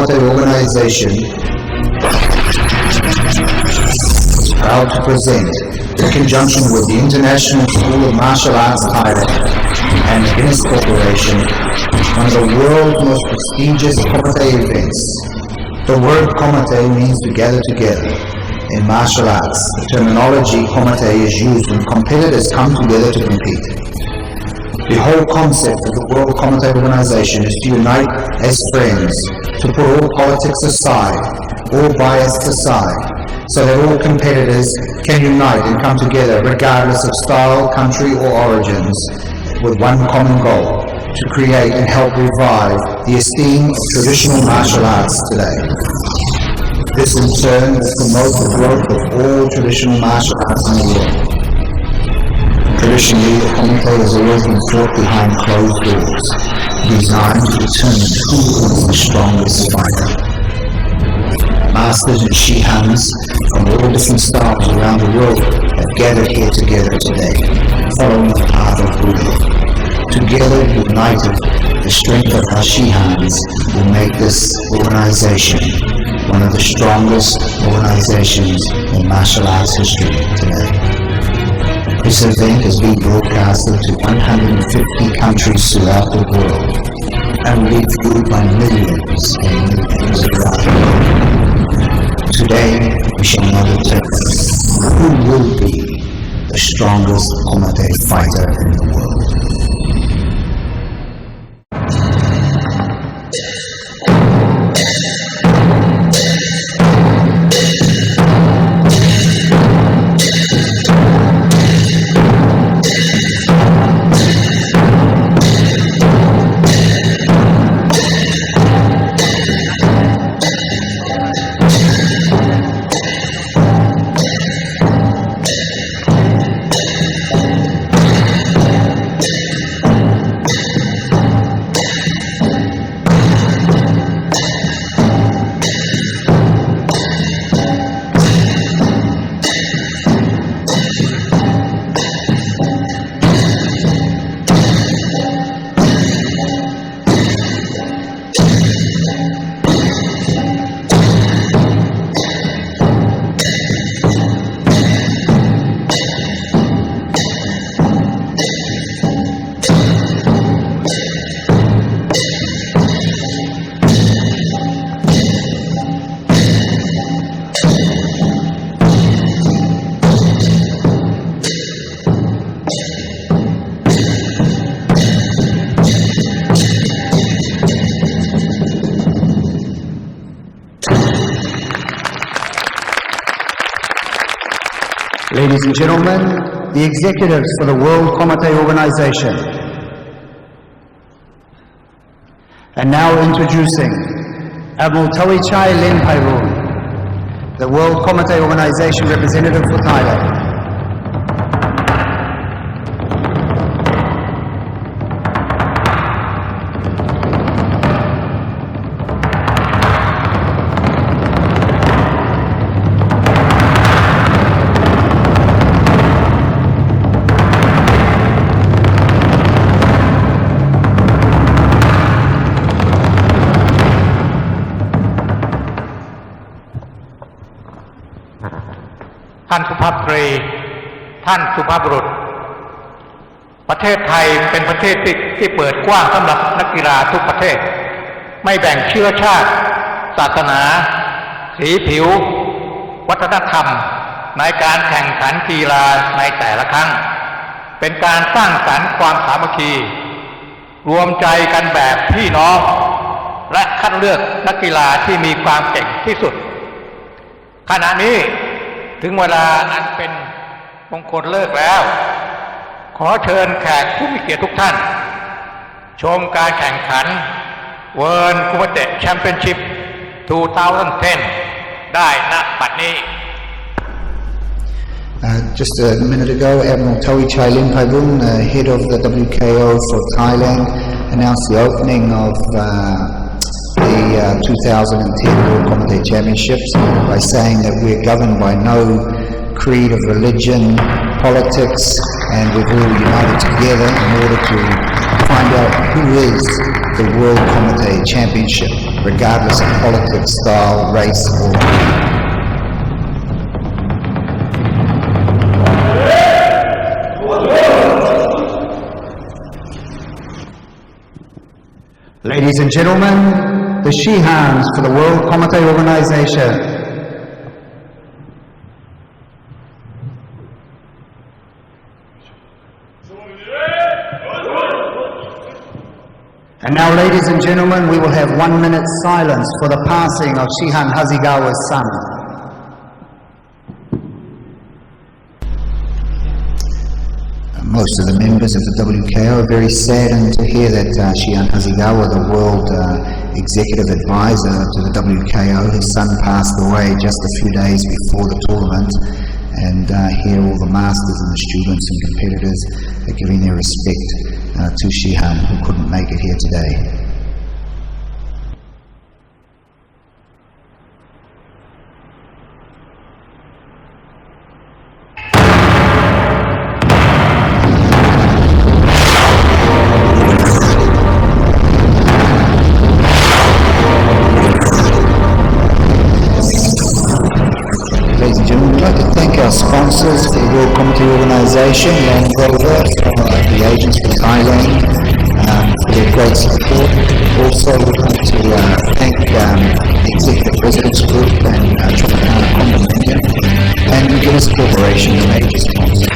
Komite organization is proud to present, in conjunction with the International School of Martial Arts Thailand and the Guinness Corporation, one of the world's most prestigious Komite events. The word Komite means to gather together. In martial arts, the terminology Komite is used when competitors come together to compete. The whole concept of the World Komite Organization is to unite as friends, to put all politics aside, all bias aside, so that all competitors can unite and come together regardless of style, country or origins, with one common goal, to create and help revive the esteem of traditional martial arts today. This in turn will promote the growth of all traditional martial arts in the world. Traditionally, the Komite has always been fought behind closed doors, designed to determine who is the strongest fighter. Masters and Shihans from all different styles around the world have gathered here together today, following the path of Buddha. Together, united, the strength of our Shihans will make this organization one of the strongest organizations in martial arts history today. This event is being broadcasted to 150 countries throughout the world and will be viewed by millions and millions around the world. Today, we shall now determine who will be the strongest Komite fighter in the world. Ladies and gentlemen, the executives for the World Komite Organization. And now introducing Admiral Tawichai Limpai, the World Komite Organization representative for Thailand.ท่านสุภาพสตรีท่านสุภาพบุรุษประเทศไทยเป็นประเทศที่เปิดกว้างสำหรับนักกีฬาทุกประเทศไม่แบ่งเชื้อชาติศาสนาสีผิววัฒนธรรมในการแข่งขันกีฬาในแต่ละครั้งเป็นการสร้างสรรค์ความสามัคคีรวมใจกันแบบพี่น้องและคัดเลือกนักกีฬาที่มีความเก่งที่สุดขณะนี้ถึงเวลาอันเป็นมงคลเลิกแล้วขอเชิญแขกผู้มีเกียรติทุกท่านชมการแข่งขัน World Komite Championship 2010 ได้ณบัดนี้ Just a minute ago, Admiral Tawichai Limpai, head of the WKO for Thailand, announced the opening of the 2010 World Komite Championships by saying that we're governed by no creed of religion, politics, and we've all united together in order to find out who is the World Komite Championship. regardless of politics, style, race, or Ladies and gentlemen, the Shihans for the World Comité Organization. And now, ladies and gentlemen, we will have 1 minute silence for the passing of Shihan Hasegawa's son. Most of the members of the WKO are very saddened to hear that Shihan Hasegawa, the world executive advisor to the WKO, his son passed away just a few days before the tournament, and here all the masters and the students and competitors are giving their respect to Shihan, who couldn't make it here today. Ladies and gentlemen, we'd like to thank our sponsors for the World Comité Organisation, Land Rover, the agents for Thailand, for their great support. Also, we'd like to thank the Executive Residence Group and Tropicana Condominium, and the Guinness Corporation, the major sponsor.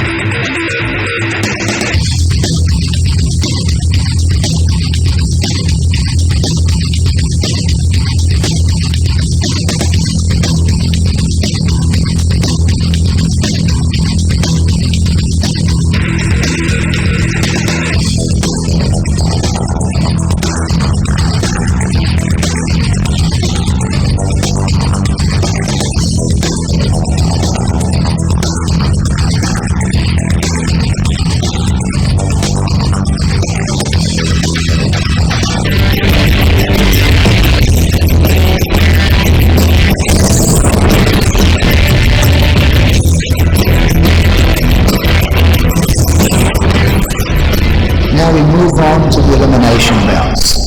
Now we move on to the elimination bouts.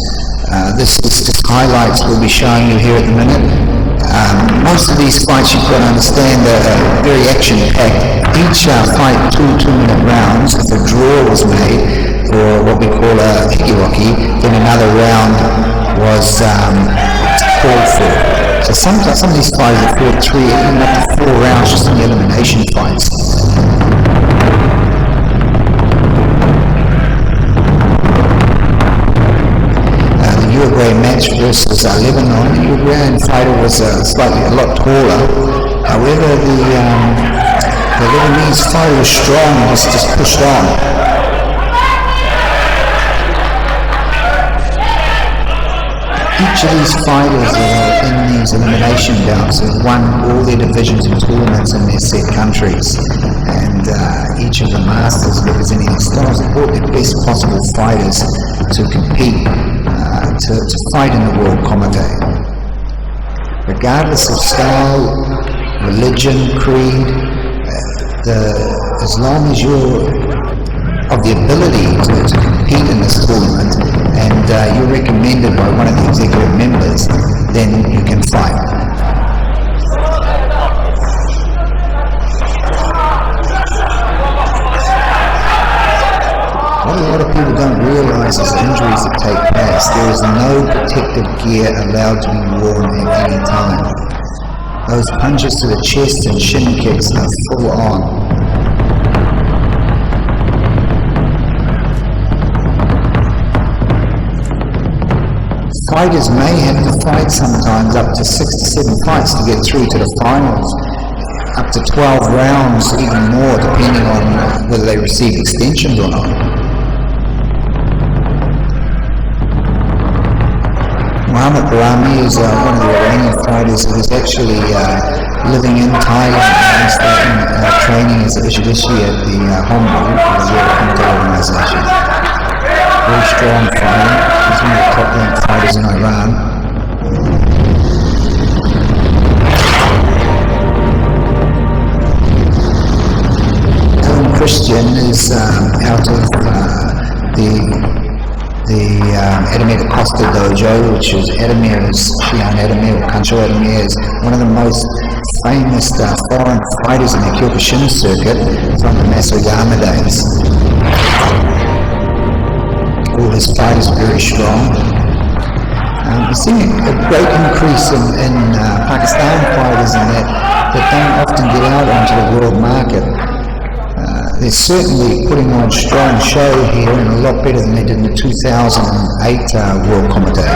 This is just highlights we'll be showing you here at the minute. Most of these fights, you've got to understand, are very action-packed. Each fight, 2 2-minute rounds. If a draw was made, or what we call a hikiwaki, then another round was called for. So some of these fights are fought 3, even up to 4 rounds just in the elimination fights. Uruguay match versus Lebanon. The Uruguayan fighter was a lot taller. However, the Lebanese fighter was strong and just pushed on. Each of these fighters that are in these elimination bouts have won all their divisions and tournaments in their set countries, and each of the masters representing their styles have brought their best possible fighters to compete, to fight in the World Comité. Regardless of style, religion, creed, as long as you're of the ability to compete in this tournament and you're recommended by one of the executive members, then you can fight. What a lot of people don't realise is the injuries that take place. There is no protective gear allowed to be worn at any time. Those punches to the chest and shin kicks are full on. Fighters may have to fight sometimes up to 6 to 7 fights to get through to the finals. Up to 12 rounds, even more, depending on whether they receive extensions or not. Muhammad Barami is one of the Iranian fighters who is actually living in Thailand and starting training as a Ishidishi at the Hombu, the World Comité Organization. Very strong fighter. He's one of the top ranked fighters in Iran. Alan Christian is out of the Ademir Costa Dojo, which is Ademir's, Ademir, Kancho Ademir is one of the most famous foreign fighters in the Kyokushin circuit from the Masoyama days. All his fighters are very strong. We're seeing a great increase in Pakistan fighters in that don't often get out onto the world market. They're certainly putting on a strong show here, and a lot better than they did in the 2008 World Comité.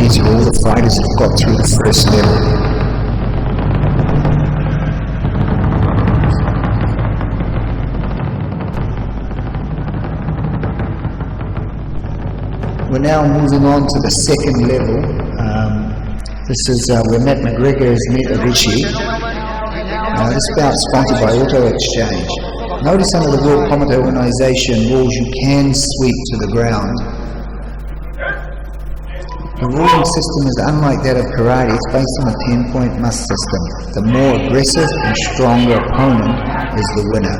These are all the fighters that got through the first level. We're now moving on to the second level. This is where Matt McGregor has met Richie. This bout is sponsored by Auto Exchange. Notice under the World Combat Organization rules you can sweep to the ground. The ruling system is unlike that of karate. It's based on a 10-point must system. The more aggressive and stronger opponent is the winner.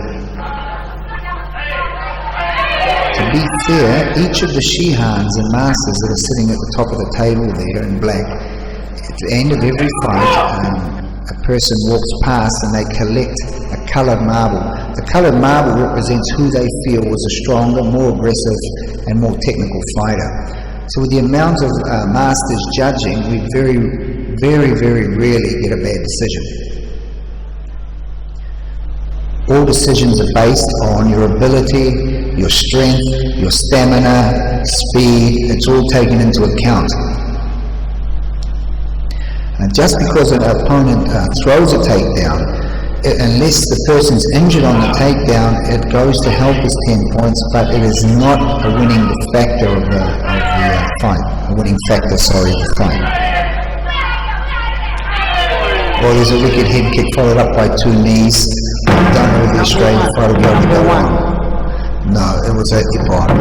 To be fair, each of the Shihans and masters that are sitting at the top of the table there in black, at the end of every fight, a person walks past and they collect a coloured marble. The coloured marble represents who they feel was a stronger, more aggressive and more technical fighter. So with the amount of masters judging, we very, very, very rarely get a bad decision. All decisions are based on your ability, your strength, your stamina, speed. It's all taken into account. And just because an opponent throws a takedown, unless the person's injured on the takedown, it goes to help his 10 points, but it is not a winning factor of the fight. A winning factor, sorry, of the fight. Well, there's a wicked head kick followed up by two knees. I don't know if the Australian fighter will be able to go on. No, it was at the bottom.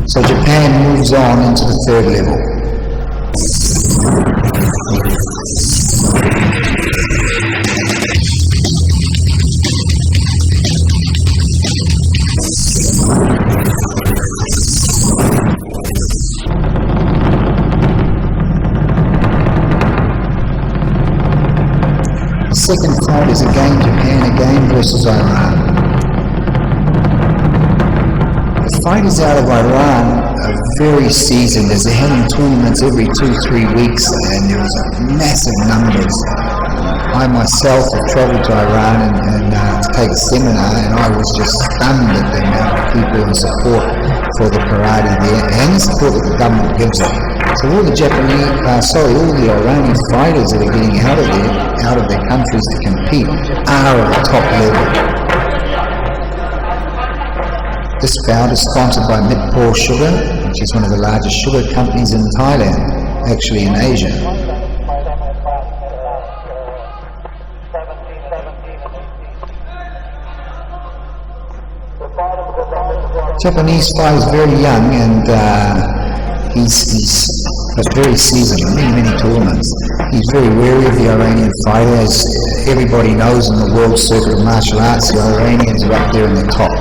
So Japan moves on into the third level. The second fight is again Japan, again versus Iran. The fighters out of Iran are very seasoned, as they're having tournaments every 2-3 weeks, and there's massive numbers. I myself have travelled to Iran and to take a seminar, and I was just stunned at the amount of people and support for the karate there, and the support that the government gives them. So all the all the Iranian fighters that are getting out of their countries to compete are at the top level. This bout is sponsored by Midpur Sugar, which is one of the largest sugar companies in Thailand, actually in Asia. Japanese fighter is very young, and he's very seasoned, many tournaments. He's very wary of the Iranian fighter. As everybody knows in the world circuit of martial arts, the Iranians are up there in the top.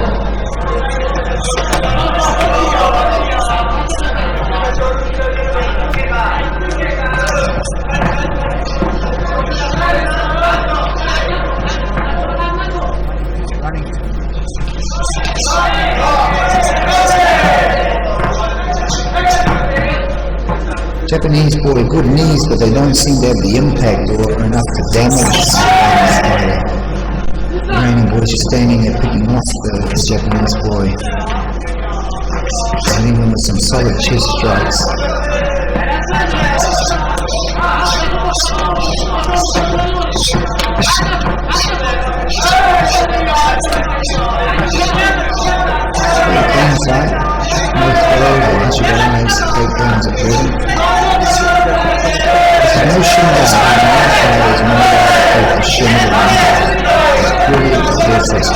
Japanese boy, good knees, but they don't seem to have the impact or enough to damage the Iranian boy just standing there picking off the Japanese boy. Hitting him with some solid chest strikes. Inside, no throw, once you go in, they takedowns are good. There's no shin down, there's no way to shin it down. It's really aggressive.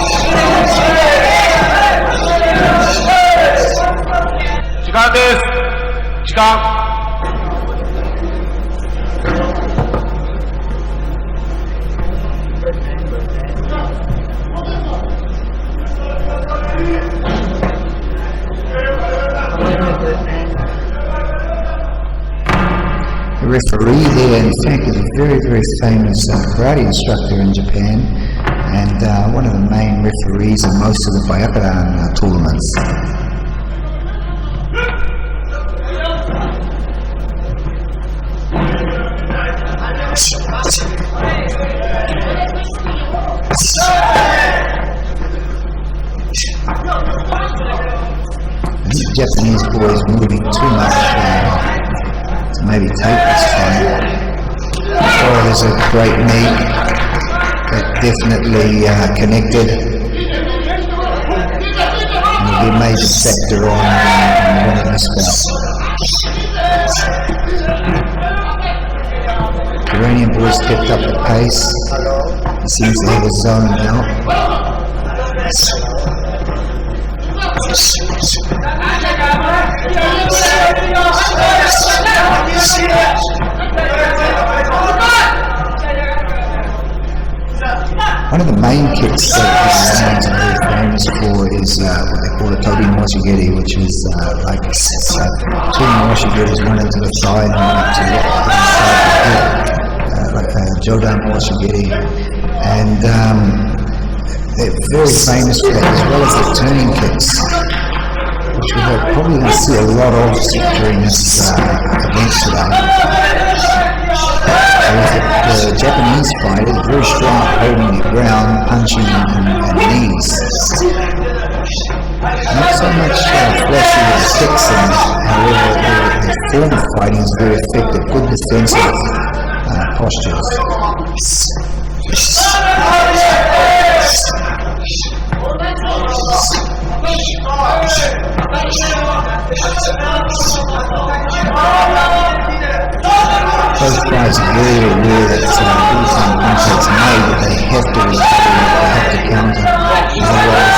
The referee there, in fact, is a very famous karate instructor in Japan, and one of the main referees in most of the Byakuran tournaments. The Japanese boy is moving too much to maybe take this fight. Oh, there's a great knee that definitely connected. And it'll be a major factor on winning this bout. The Iranian boy stepped up the pace. He seems to have his zone now. One of the main kicks that the Iranians are very famous for is what they call a Tobi Moshigiri, which is like two Moshigiris, one into the thigh and one up to the inside the hip, like a Jodan Moshigiri. And they're very famous for that, as well as the turning kicks, which we're probably going to see a lot of during this event today. The Japanese fighter is very strong at holding the ground, punching and knees. Not so much flashy with sticks, and however the form of fighting is very effective, good defensive postures. Both guys are very aware that every time contact's made, that they have to recover, they have to counter. Otherwise,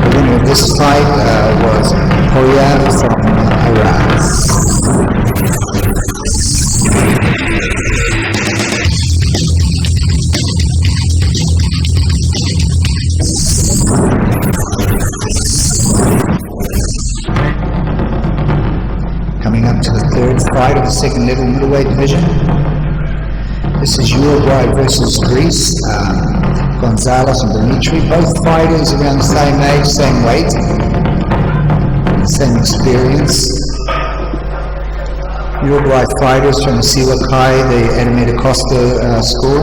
the winner of this fight was Hoya from Iran. Coming up to the third fight of the second level middleweight division. This is Uruguay versus Greece. Gonzalez and Dimitri, both fighters around the same age, same weight, same experience. Uruguay fighters from the Siwa Kai, the Animated Costa school.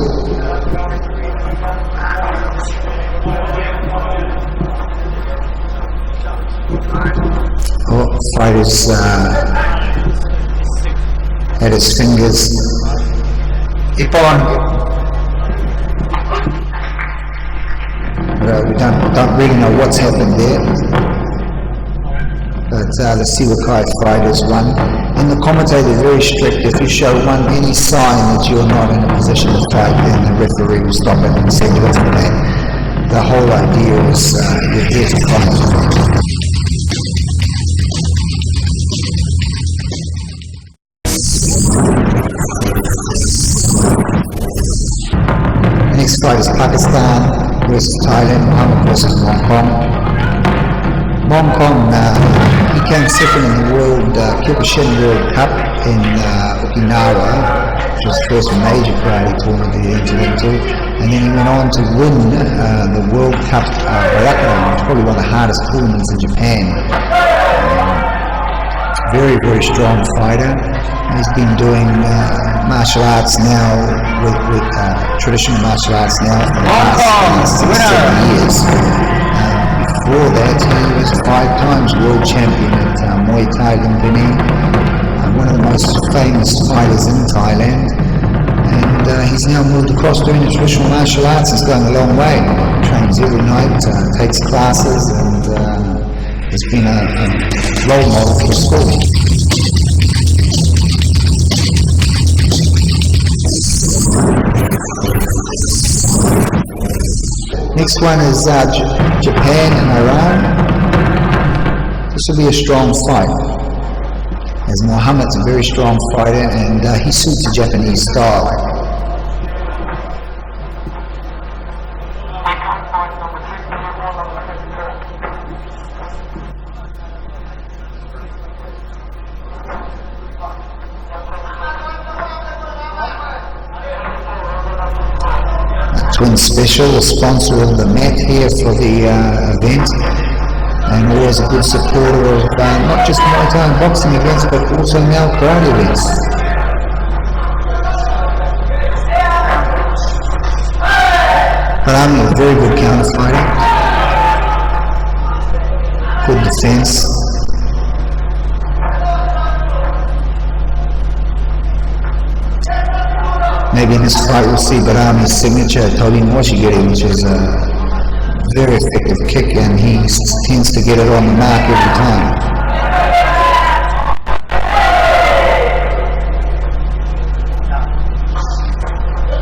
Fighters had his fingers. Ippon. We don't really know what's happened there, but the Siwakai fighters won. And the commentator is very strict. If you show any sign that you're not in a position to fight, then the referee will stop it and send you off the mat. The whole idea is you're here to fight. The next fight is Pakistan versus Thailand, Muhammad versus Hong Kong. Hong Kong, he came second in the World Kyokushin World Cup in Okinawa, which was the first major karate tournament he entered into, and then he went on to win the World Cup Barakudan, which is probably one of the hardest tournaments in Japan. Very, very strong fighter. He's been doing martial arts now, with traditional martial arts now for the last 6-7 years. Before that, he was 5 times world champion at Muay Thai Lumpini, one of the most famous fighters in Thailand. And he's now moved across doing the traditional martial arts. He's going a long way. Trains every night, takes classes, and has been a role model for the sport. Next one is Japan and Iran. This will be a strong fight, as Muhammad's a very strong fighter and he suits the Japanese style. Twin Special, the sponsor of the mat here for the event, and always a good supporter of not just Muay Thai and boxing events, but also now karate events. But I'm a very good counter fighter, good defense. Maybe in this fight we'll see Barami's signature Torin Moshigiri, which is a very effective kick, and he tends to get it on the mark every time.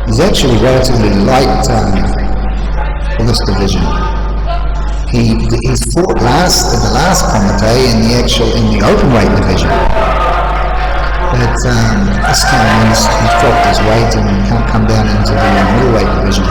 He's actually relatively light for this division. He's fought last in the last Komite in the open weight division. But this time he's dropped his weight and can't come down into the middleweight division.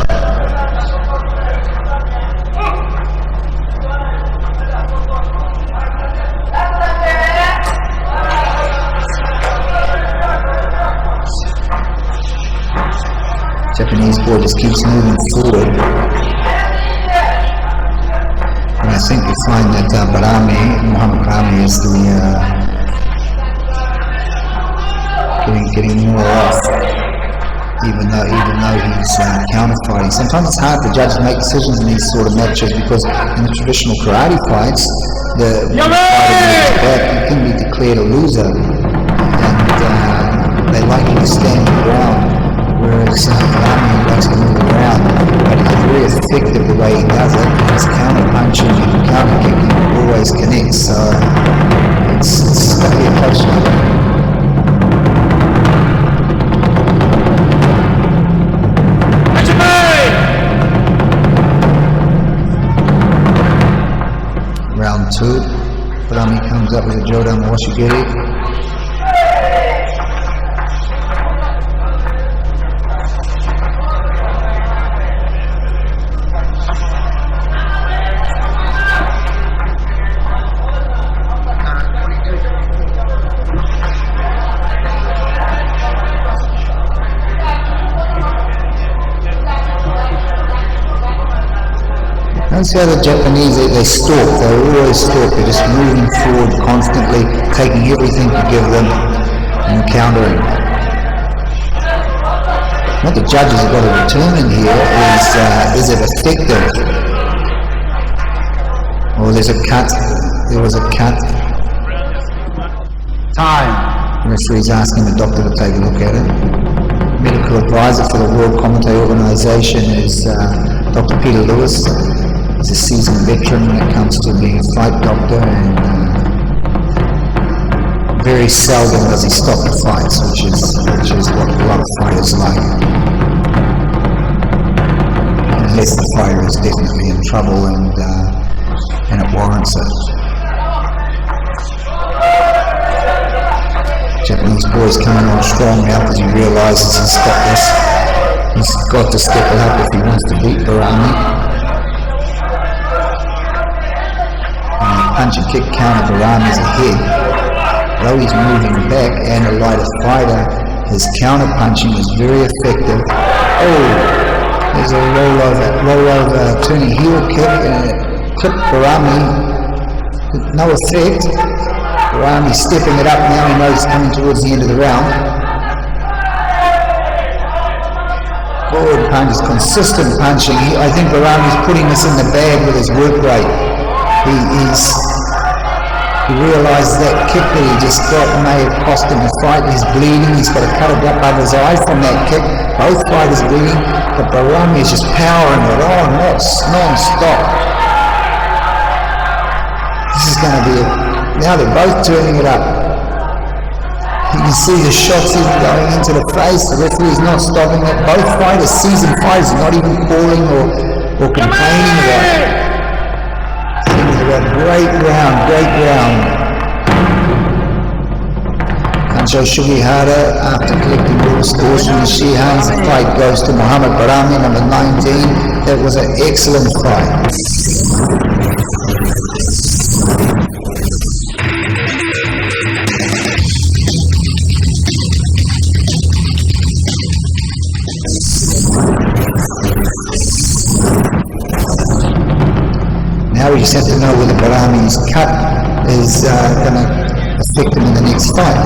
Japanese boy just keeps moving forward. And I think you find that Muhammad Barami is getting more off, even though he's counter-fighting. Sometimes it's hard for judges to make decisions in these sort of matches, because in the traditional karate fights, when the fighter moves back, you can be declared a loser, and they like you to stand your ground, whereas Barami likes to move around, but he's very effective the way he does it. His counter-punching and counter-kicking always connects, so it's going to be a close one. Round 2, Barami comes up with a Jodan Washigiri. See how the Japanese, they stalk, they're always stalk, they're just moving forward constantly, taking everything to give them and countering. What the judges have got to determine here is it effective? Or there's a cut, there was a cut. Time. The referee's asking the doctor to take a look at it. Medical advisor for the World Commentary Organization is Dr. Peter Lewis. He's a seasoned veteran when it comes to being a fight doctor, and Very seldom does he stop the fights, which is what a lot of fighters like. Unless the fighter is definitely in trouble and it warrants it. Japanese boy's coming on strong now because he realises he's got this. He's got to step it up if he wants to beat Barami. And the punch and kick counter Barami's ahead. Though he's moving back and a lighter fighter, his counter punching is very effective. Oh, there's a rollover turning heel kick and it clipped Barami. No effect. Barami stepping it up now, he knows he's coming towards the end of the round. Forward punch is consistent punching. I think Barami's putting this in the bag with his work rate. He realised that kick that he just got may have cost him the fight. He's bleeding, he's got to cut it up over his eye from that kick. Both fighters bleeding, but Barami is just powering it on, non-stop. This is going to be now they're both turning it up. You can see the shots even going into the face. The referee's not stopping it. Both fighters, seasoned fighters, not even calling or complaining about it. Great round. Kancho Shugihara, after collecting all the scores from the Shihans, the fight goes to Muhammad Barami, number 19. That was an excellent fight. Now we just have to know whether Barami's cut is going to affect him in the next fight.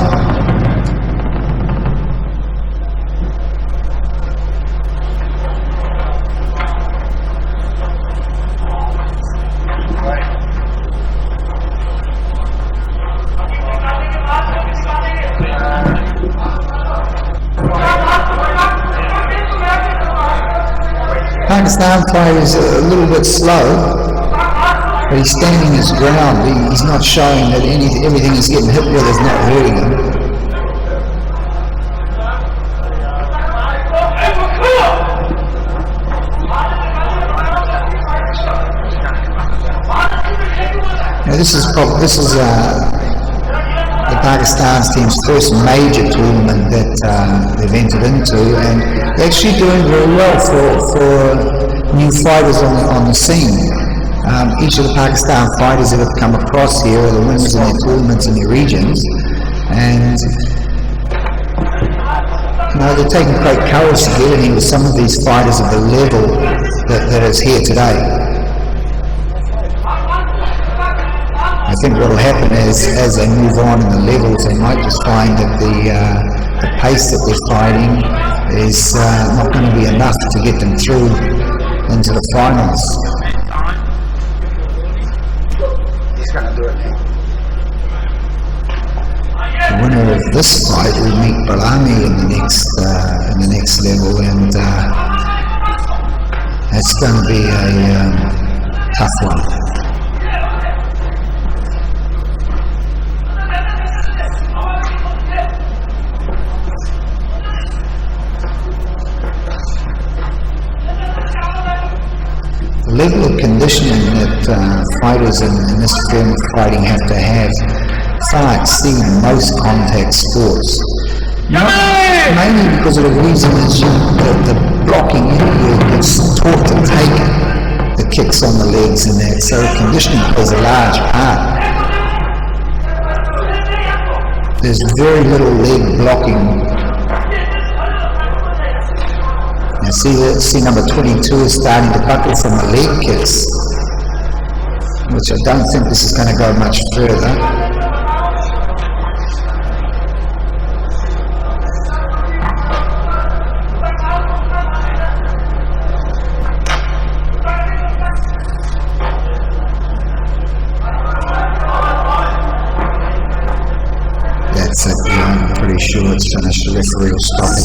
Pakistan fighter is a little bit slow. But he's standing his ground. He's not showing that everything he's getting hit with is not hurting him. Now this is the Pakistan team's first major tournament that they've entered into, and they're actually doing very well for new fighters on the scene. Each of the Pakistan fighters that have come across here are the winners in their tournaments in their regions, and they're taking great courage to get in here with some of these fighters of the level that is here today. I think what will happen is, as they move on in the levels, they might just find that the pace that they're fighting is not going to be enough to get them through into the finals. The winner of this fight will meet Barami in the next level, and it's going to be a tough one. The level of conditioning that fighters in this form of fighting have to have far exceed most contact sports. Mainly because of the reason is the blocking area gets taught to take the kicks on the legs and that, so conditioning plays a large part. There's very little leg blocking. You see number 22 is starting to buckle from the leg kicks, which I don't think this is going to go much further. That's it, I'm pretty sure it's finished. The referee will stop it.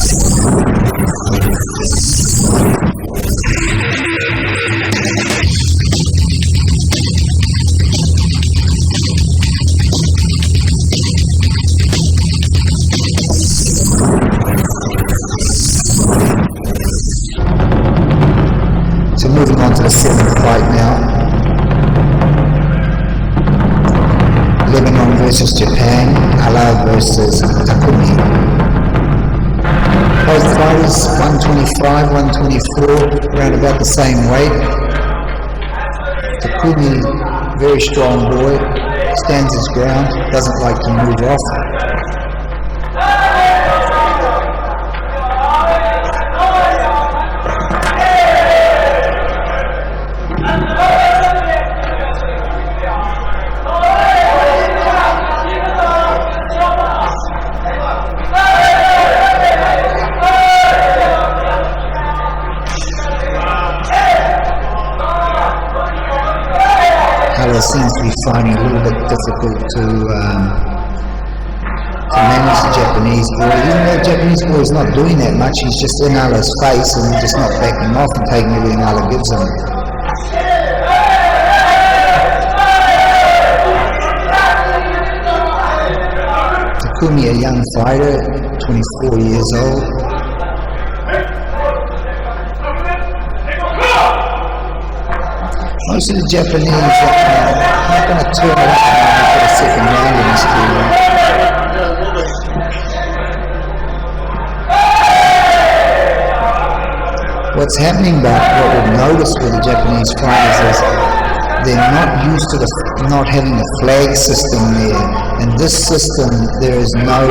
Takumi. Both fighters, 125, 124, around about the same weight. Takumi, very strong boy, stands his ground, doesn't like to move off. Seems to be finding it a little bit difficult to manage the Japanese boy. Even though the Japanese boy is not doing that much, he's just in Ala's face and he's just not backing off and taking everything Ala gives him. Takumi, a young fighter, 24 years old. Most of the Japanese are not going to turn it up for the second round in this tournament. What's happening, but what we've noticed with the Japanese fighters is they're not used to not having a flag system there. In this system, there is no...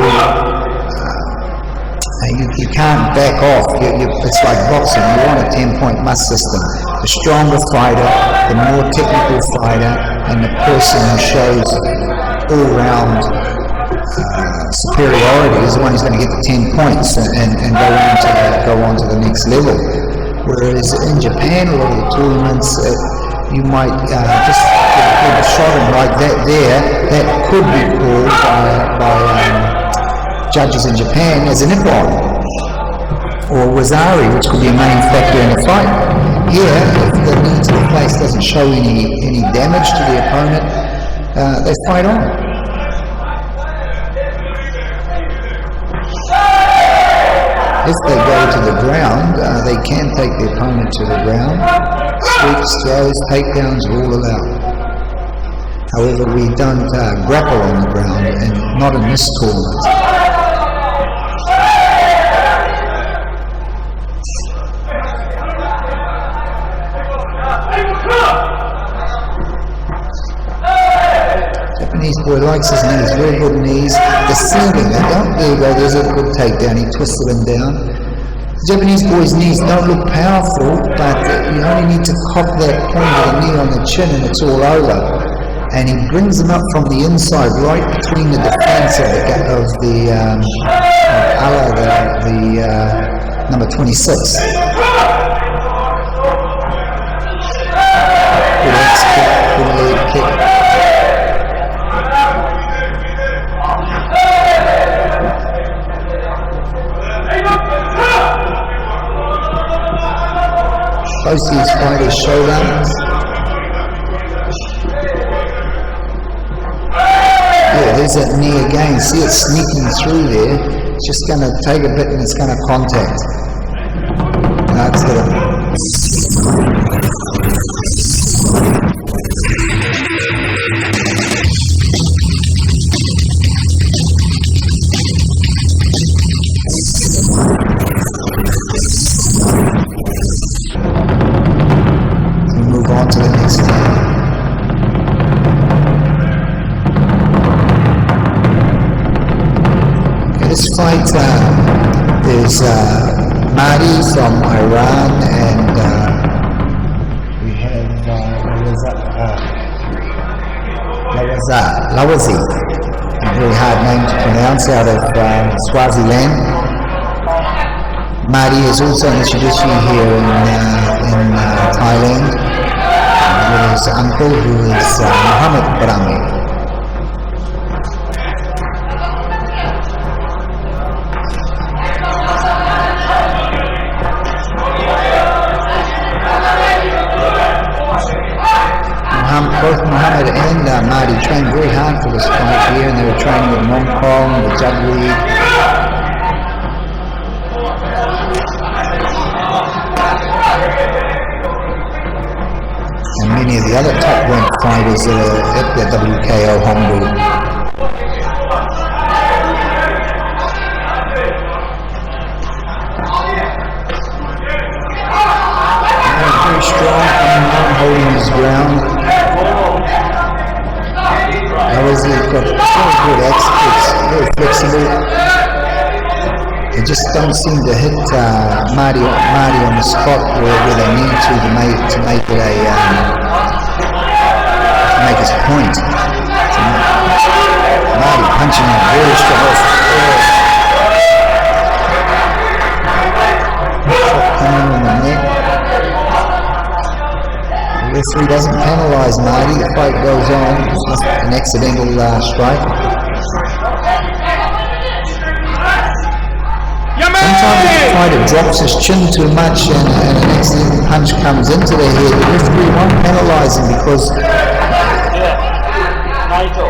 You can't back off. It's like boxing. You want a 10-point must system. The stronger fighter, the more technical fighter, and the person who shows all-round superiority is the one who's going to get the 10 points and go on to the next level. Whereas in Japan, a lot of the tournaments, you might just get a shot in like that there. That could be called by judges in Japan as a nippon or wazari, which could be a main factor in the fight. Here, if the knee to the face doesn't show any damage to the opponent, they fight on. If they go to the ground, they can take the opponent to the ground. Sweeps, throws, takedowns are all allowed. However, we don't grapple on the ground, and not in this tournament. Japanese boy likes his knees, very good knees. The ceiling, there you go, there's a good takedown, he twisted him down. The Japanese boy's knees don't look powerful, but you only need to cock that point of the knee on the chin and it's all over. And he brings them up from the inside, right between the defense of the Ala, the number 26. Good legs kick, good leg kick. Both these fighters showdowns. Yeah, there's that knee again. See it sneaking through there. It's just going to take a bit and it's going to contact. That's it. This fight is Mahdi from Iran, and we have Lawazi, a very hard name to pronounce, out of Swaziland. Mahdi is also an introducing here in Thailand, with his uncle, who is Muhammad Brahmi. Both Muhammad and Mahdi trained very hard for this fight here, and they were training with Hong Kong, the Jug League. And many of the other top-ranked fighters that are at the WKO Hong Kong. They just don't seem to hit Marty on the spot where they need to make it a to make his point. Marty punching out very strong. Coming on the neck. The referee doesn't penalise Marty. The fight goes on. It's just an accidental strike. Sometimes the fighter drops his chin too much and an accidental punch comes into the head. The referee won't penalise him because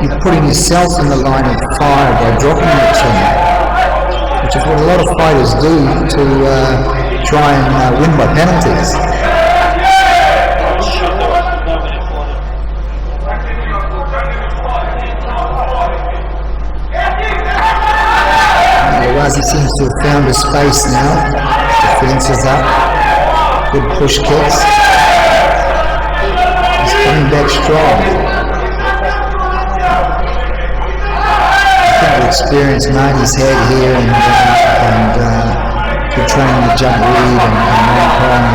you're putting yourself in the line of fire by dropping your chin, which is what a lot of fighters do to try and win by penalties. He seems to have found his space now. Defense is up. Good push kicks. He's coming back strong. I think the experience Marty's had here and good training with Jump Reed and Hong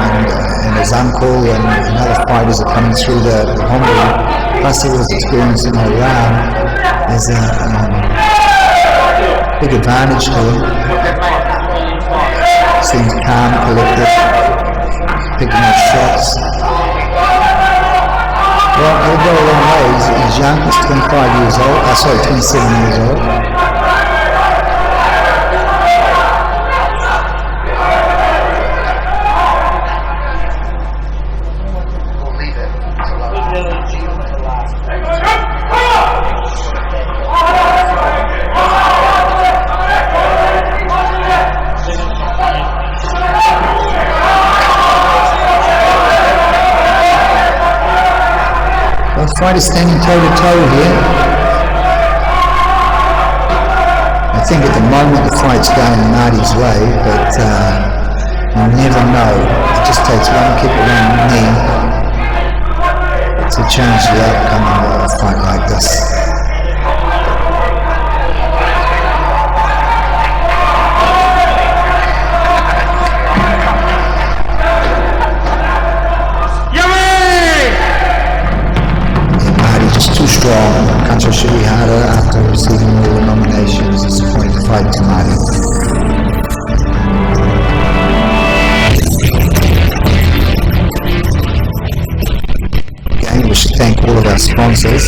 and his uncle and other fighters are coming through the Honda. Plus he was experiencing Iran as a big advantage to him. Seems calm, collected, picking up shots. Well, he'll go a long way. He's young, he's 27 years old. Fighters standing toe-to-toe here. I think at the moment the fight's going Marty's way, but you never know. It just takes one kick or one knee to change the outcome of a fight like this. Too strong. Kancho should be harder after receiving all the nominations. It's a point to fight tonight. Again, we should thank all of our sponsors.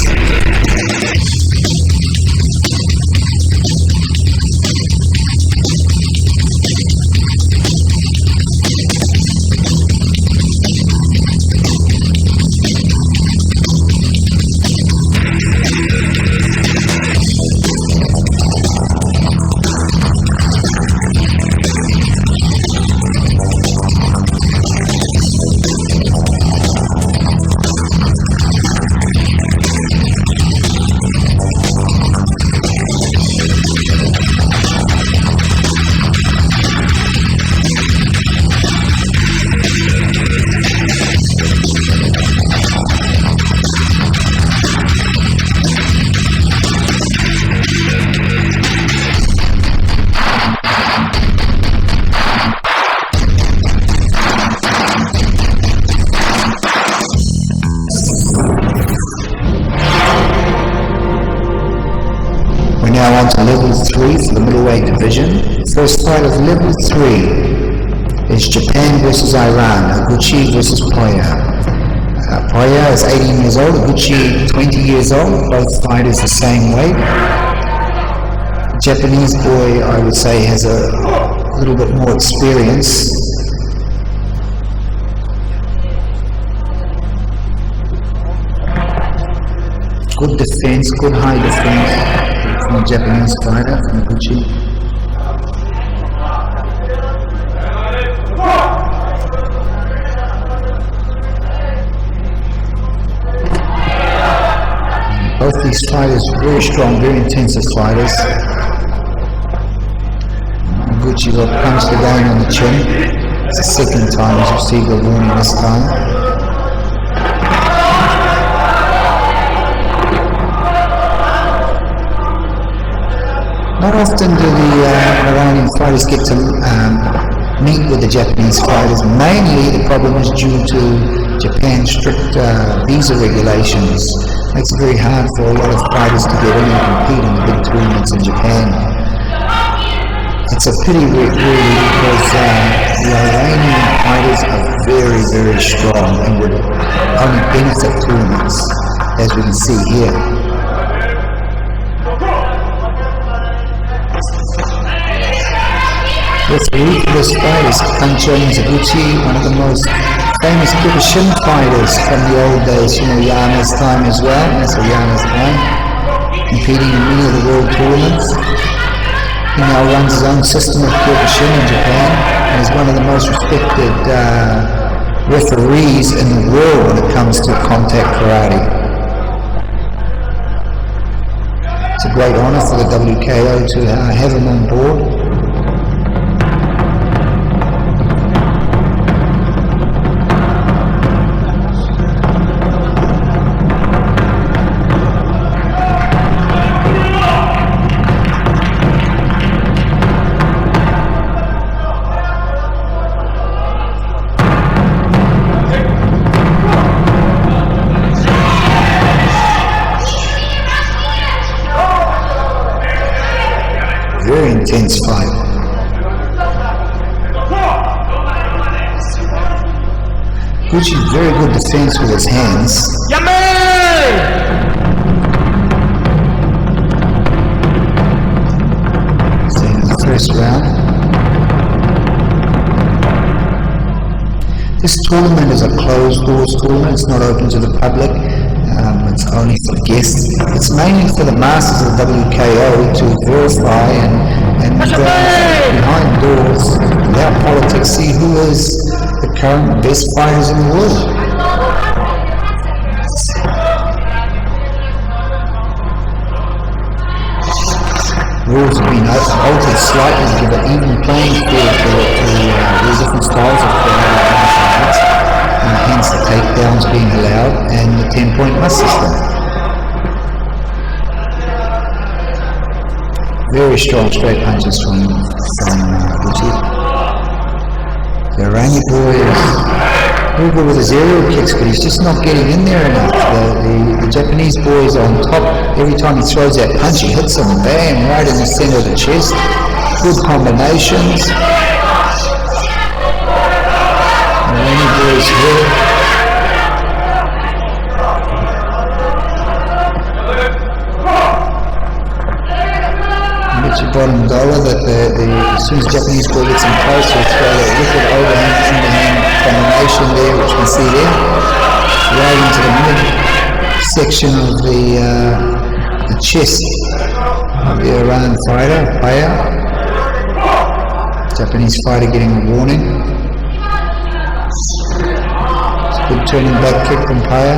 Now on to level 3 for the middleweight division. First fight of level 3 is Japan versus Iran, Higuchi versus Poya. Poya is 18 years old, Higuchi 20 years old, both fighters the same weight. The Japanese boy, I would say, has a little bit more experience. Good defense, good high defense from the Japanese fighter, from Higuchi. Both these fighters very strong, very intensive fighters. Higuchi got punched again on the chin. It's the second time he's received a warning this time. Not often do the Iranian fighters get to meet with the Japanese fighters. Mainly the problem is due to Japan's strict visa regulations. Makes it very hard for a lot of fighters to get in and compete in the big tournaments in Japan. It's a pity really because the Iranian fighters are very, very strong and would only benefit tournaments, as we can see here. Referee for this fight is Kancho Mizuguchi, one of the most famous Kyokushin fighters from the old days, Yama's time as well. That's Yama's time, competing in many of the world tournaments. He now runs his own system of Kyokushin in Japan and is one of the most respected referees in the world when it comes to contact karate. It's a great honor for the WKO to have him on board. Very intense fight. Gucci, very good defense with his hands. Seeing the first round. This tournament is a closed doors tournament. It's not open to the public. It's only for guests. It's mainly for the masters of the WKO to verify and behind doors, without politics, see who is the current best fighters in the world. Rules have been altered slightly to give an even playing field to the different styles of martial arts. Hence the takedowns being allowed and the 10-point must system. Very strong straight punches from Gucci. The Iranian boy is very good with his aerial kicks, but he's just not getting in there enough. The Japanese boy is on top. Every time he throws that punch, he hits him, bam, right in the center of the chest. Good combinations. Iranian boy is here. Bottom dollar that as soon as Japanese boy gets him close, he'll throw a wicked overhand underhand combination there, which we see there, right into the mid section of the chest of the Iran player. Japanese fighter getting a warning. It's a good turning back kick from Paya.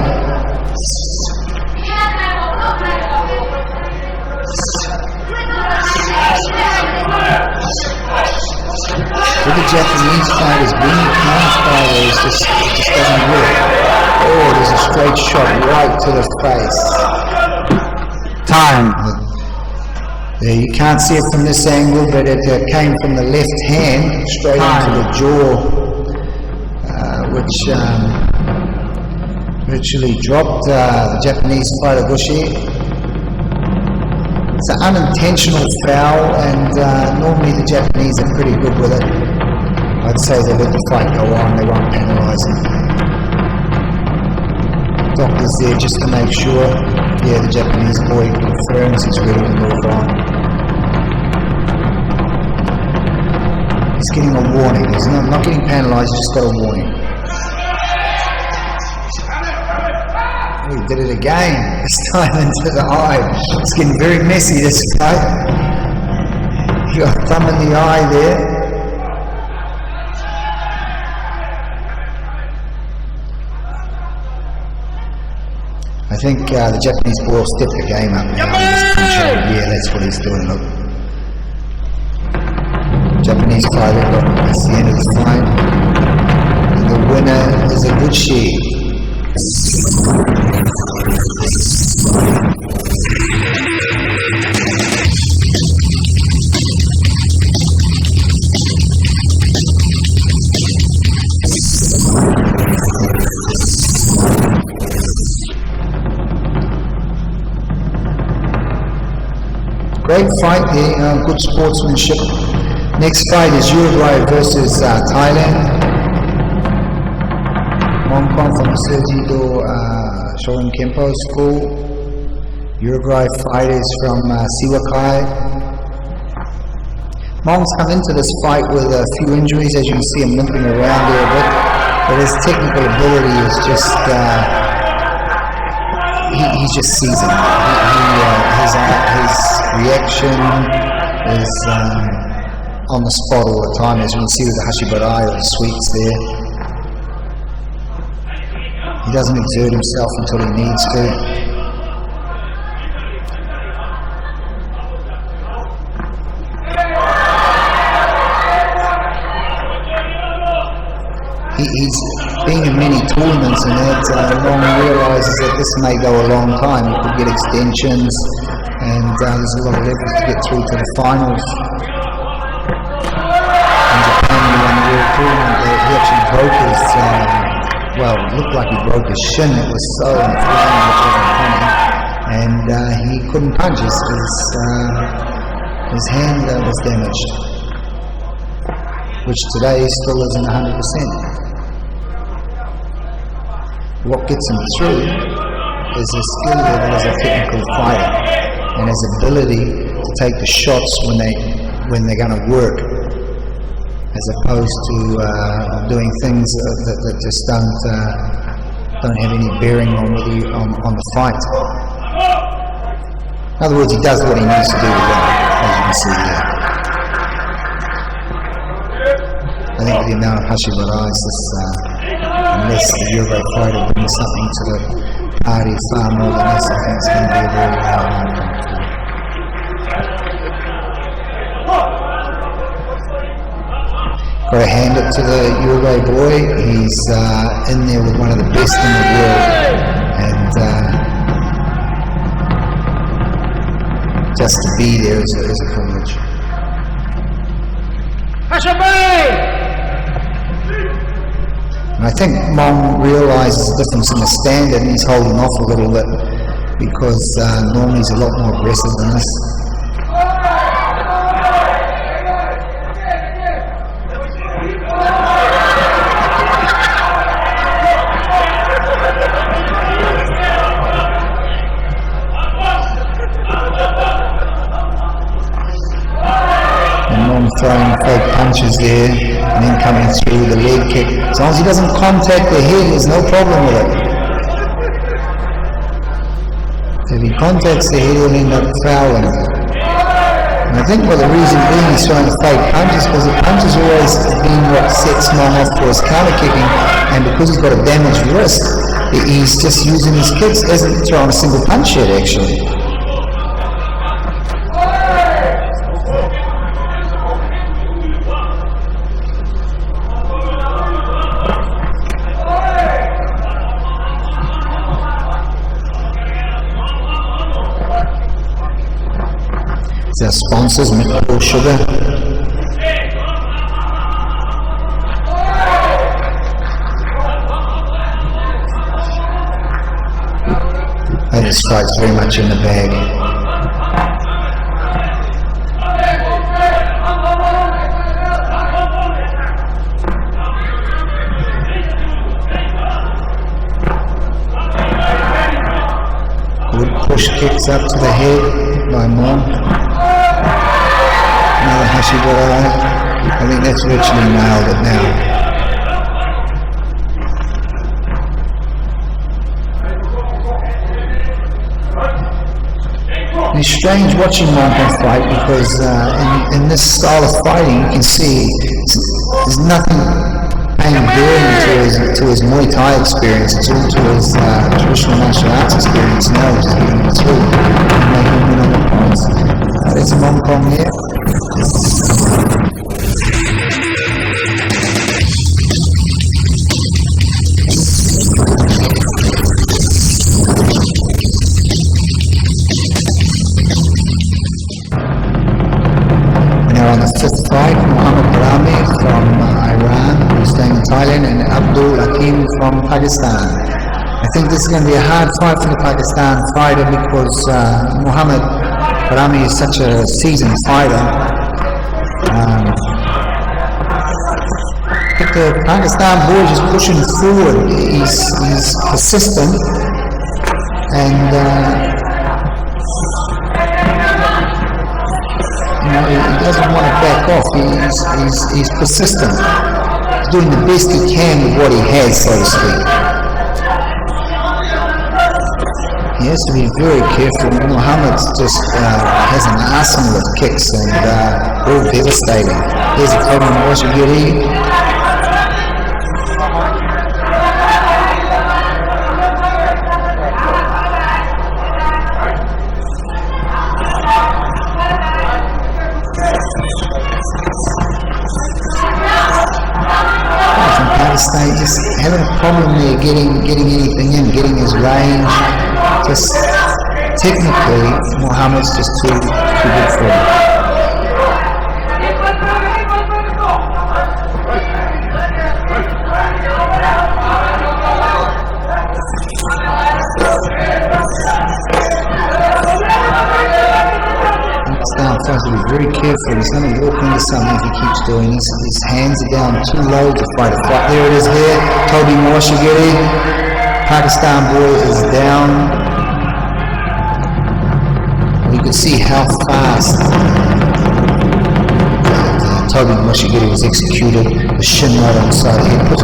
With the Japanese fighters, being a counter fighter it just doesn't work. Oh, there's a straight shot right to the face. Time. There, you can't see it from this angle, but it came from the left hand straight into the jaw, which virtually dropped the Japanese fighter Bushi. It's an unintentional foul, and normally the Japanese are pretty good with it. I'd say they let the fight go on, they won't penalise him. Doctor's there just to make sure. Yeah, the Japanese boy confirms he's ready to move on. He's getting a warning. He's not getting penalised, he's just got a warning. Oh, he did it again, this time into the eye. It's getting very messy, this fight. You got a thumb in the eye there. I think the Japanese boy will step the game up now. Yeah, that's what he's doing, look. Japanese fighter, look, that's the end of the fight. And the winner is Iguchi. Great fight here, good sportsmanship. Next fight is Uruguay versus Thailand. Hong Kong from Sergio Shorin Kempo School. Uruguay fighters from Siwakai. Mong's come into this fight with a few injuries, as you can see him limping around there a bit, but his technical ability is just, he's just seasoned. His reaction is on the spot all the time, as you can see with the Hashibarai or the sweeps there. He doesn't exert himself until he needs to. He's been in many tournaments, and that Long realises that this may go a long time. He could get extensions, and there's a lot of effort to get through to the finals. In Japan, he won the World Tournament. He actually broke his, it looked like he broke his shin. It was so inflamed, it wasn't funny, and he couldn't punch. His hand was damaged, which today still isn't 100%. What gets him through is his skill level as a technical fighter and his ability to take the shots when they're going to work, as opposed to doing things that just don't have any bearing on the fight. In other words, he does what he needs to do to win, as you can see here. I think with the amount of Hashibarais, unless the Uruguay fighter brings something to the party far more than this, I think it's going to be a very hard outcome. Got to hand it to the Uruguay boy. He's in there with one of the best in the world, and just to be there is a privilege. And I think Mong realises the difference in the standard, and he's holding off a little bit because normally he's a lot more aggressive than this. Throwing fake punches there and then coming through with a leg kick. As long as he doesn't contact the head, there's no problem with it. If he contacts the head, he'll end up fouling. And I think the reason being he's throwing the fake punches because the punch has always been what sets Mong off for his counter kicking, and because he's got a damaged wrist, he's just using his kicks. He hasn't thrown a single punch yet, actually. Our sponsors, Middleweight Sugar. And this fight's very much in the bag. Good push kicks up to the head by Mong. Another Hashibarai. I think that's virtually nailed it now. And it's strange watching Mong fight because in this style of fighting you can see there's nothing paying bearing to his Muay Thai experience. It's all to his traditional martial arts experience now, which is getting him through and making him win on the points. There's Mong Kong here. Now on the fifth fight, Muhammad Rami from Iran, who's staying in Thailand, and Abdul Hakim from Pakistan. I think this is going to be a hard fight for the Pakistan fighter because Muhammad Rami is such a seasoned fighter. But the Pakistan boy is just pushing forward. He's persistent, and he doesn't want to back off. He's persistent. He's doing the best he can with what he has, so to speak. He has to be very careful. Muhammad just has an arsenal of kicks and all devastating. There's a problem in Washington. Pakistan just having a problem there getting anything in, getting his range. Just technically, Muhammad's just too good for him. Pakistan has to be very careful. He's going to walk into something if he keeps doing this. His hands are down too low to fight a fight. There it is there. Toby Morshagiri. Pakistan boy is down. You could see how fast Toby Morshagiri was executed. The shin right on the side. He put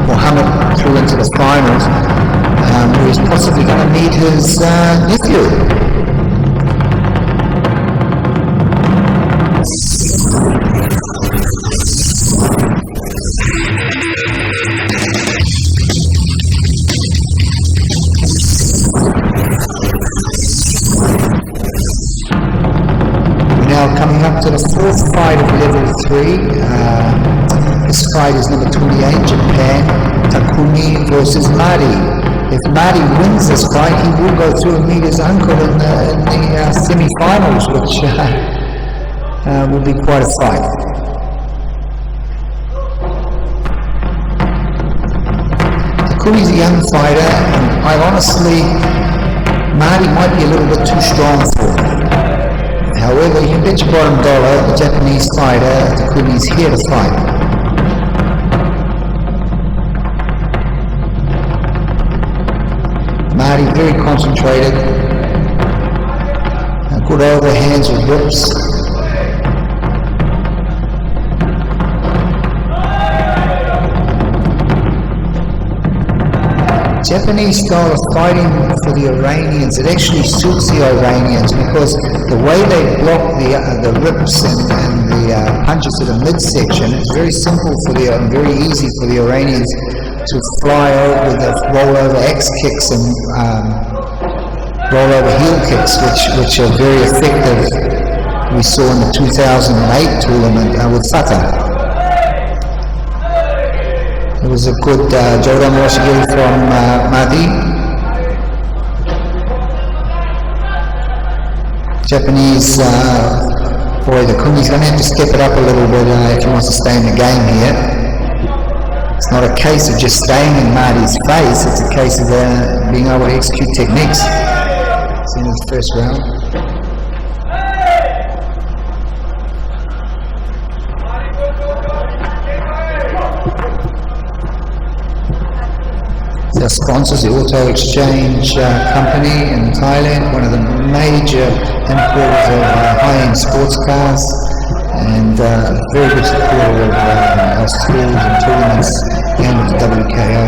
Muhammad through into the finals, where he's possibly going to meet his nephew. Coming up to the fourth fight of level 3. This fight is number 28, Japan, Takumi versus Mari. If Mari wins this fight, he will go through and meet his uncle in the semi-finals, which will be quite a fight. Takumi's a young fighter, and I honestly, Mari might be a little bit too strong for him. However, you can bet your bottom dollar the Japanese fighter, Takumi's here to fight. Mahdi very concentrated. Good overhands with whips. Japanese style of fighting for the Iranians, it actually suits the Iranians because the way they block the rips and the punches to the midsection, it's very simple for very easy for the Iranians to fly over with the roll-over axe kicks and roll-over heel kicks, which are very effective. We saw in the 2008 tournament with Fatah. It was a good Jordan Morshagiri from Mahdi. Japanese boy, the Kumi's going to have to step it up a little bit if he wants to stay in the game here. It's not a case of just staying in Mahdi's face, it's a case of being able to execute techniques. It's in the first round. Our sponsors, the Auto Exchange Company in Thailand, one of the major importers of high-end sports cars, and very good supporter of our schools and tournaments and with the WKO.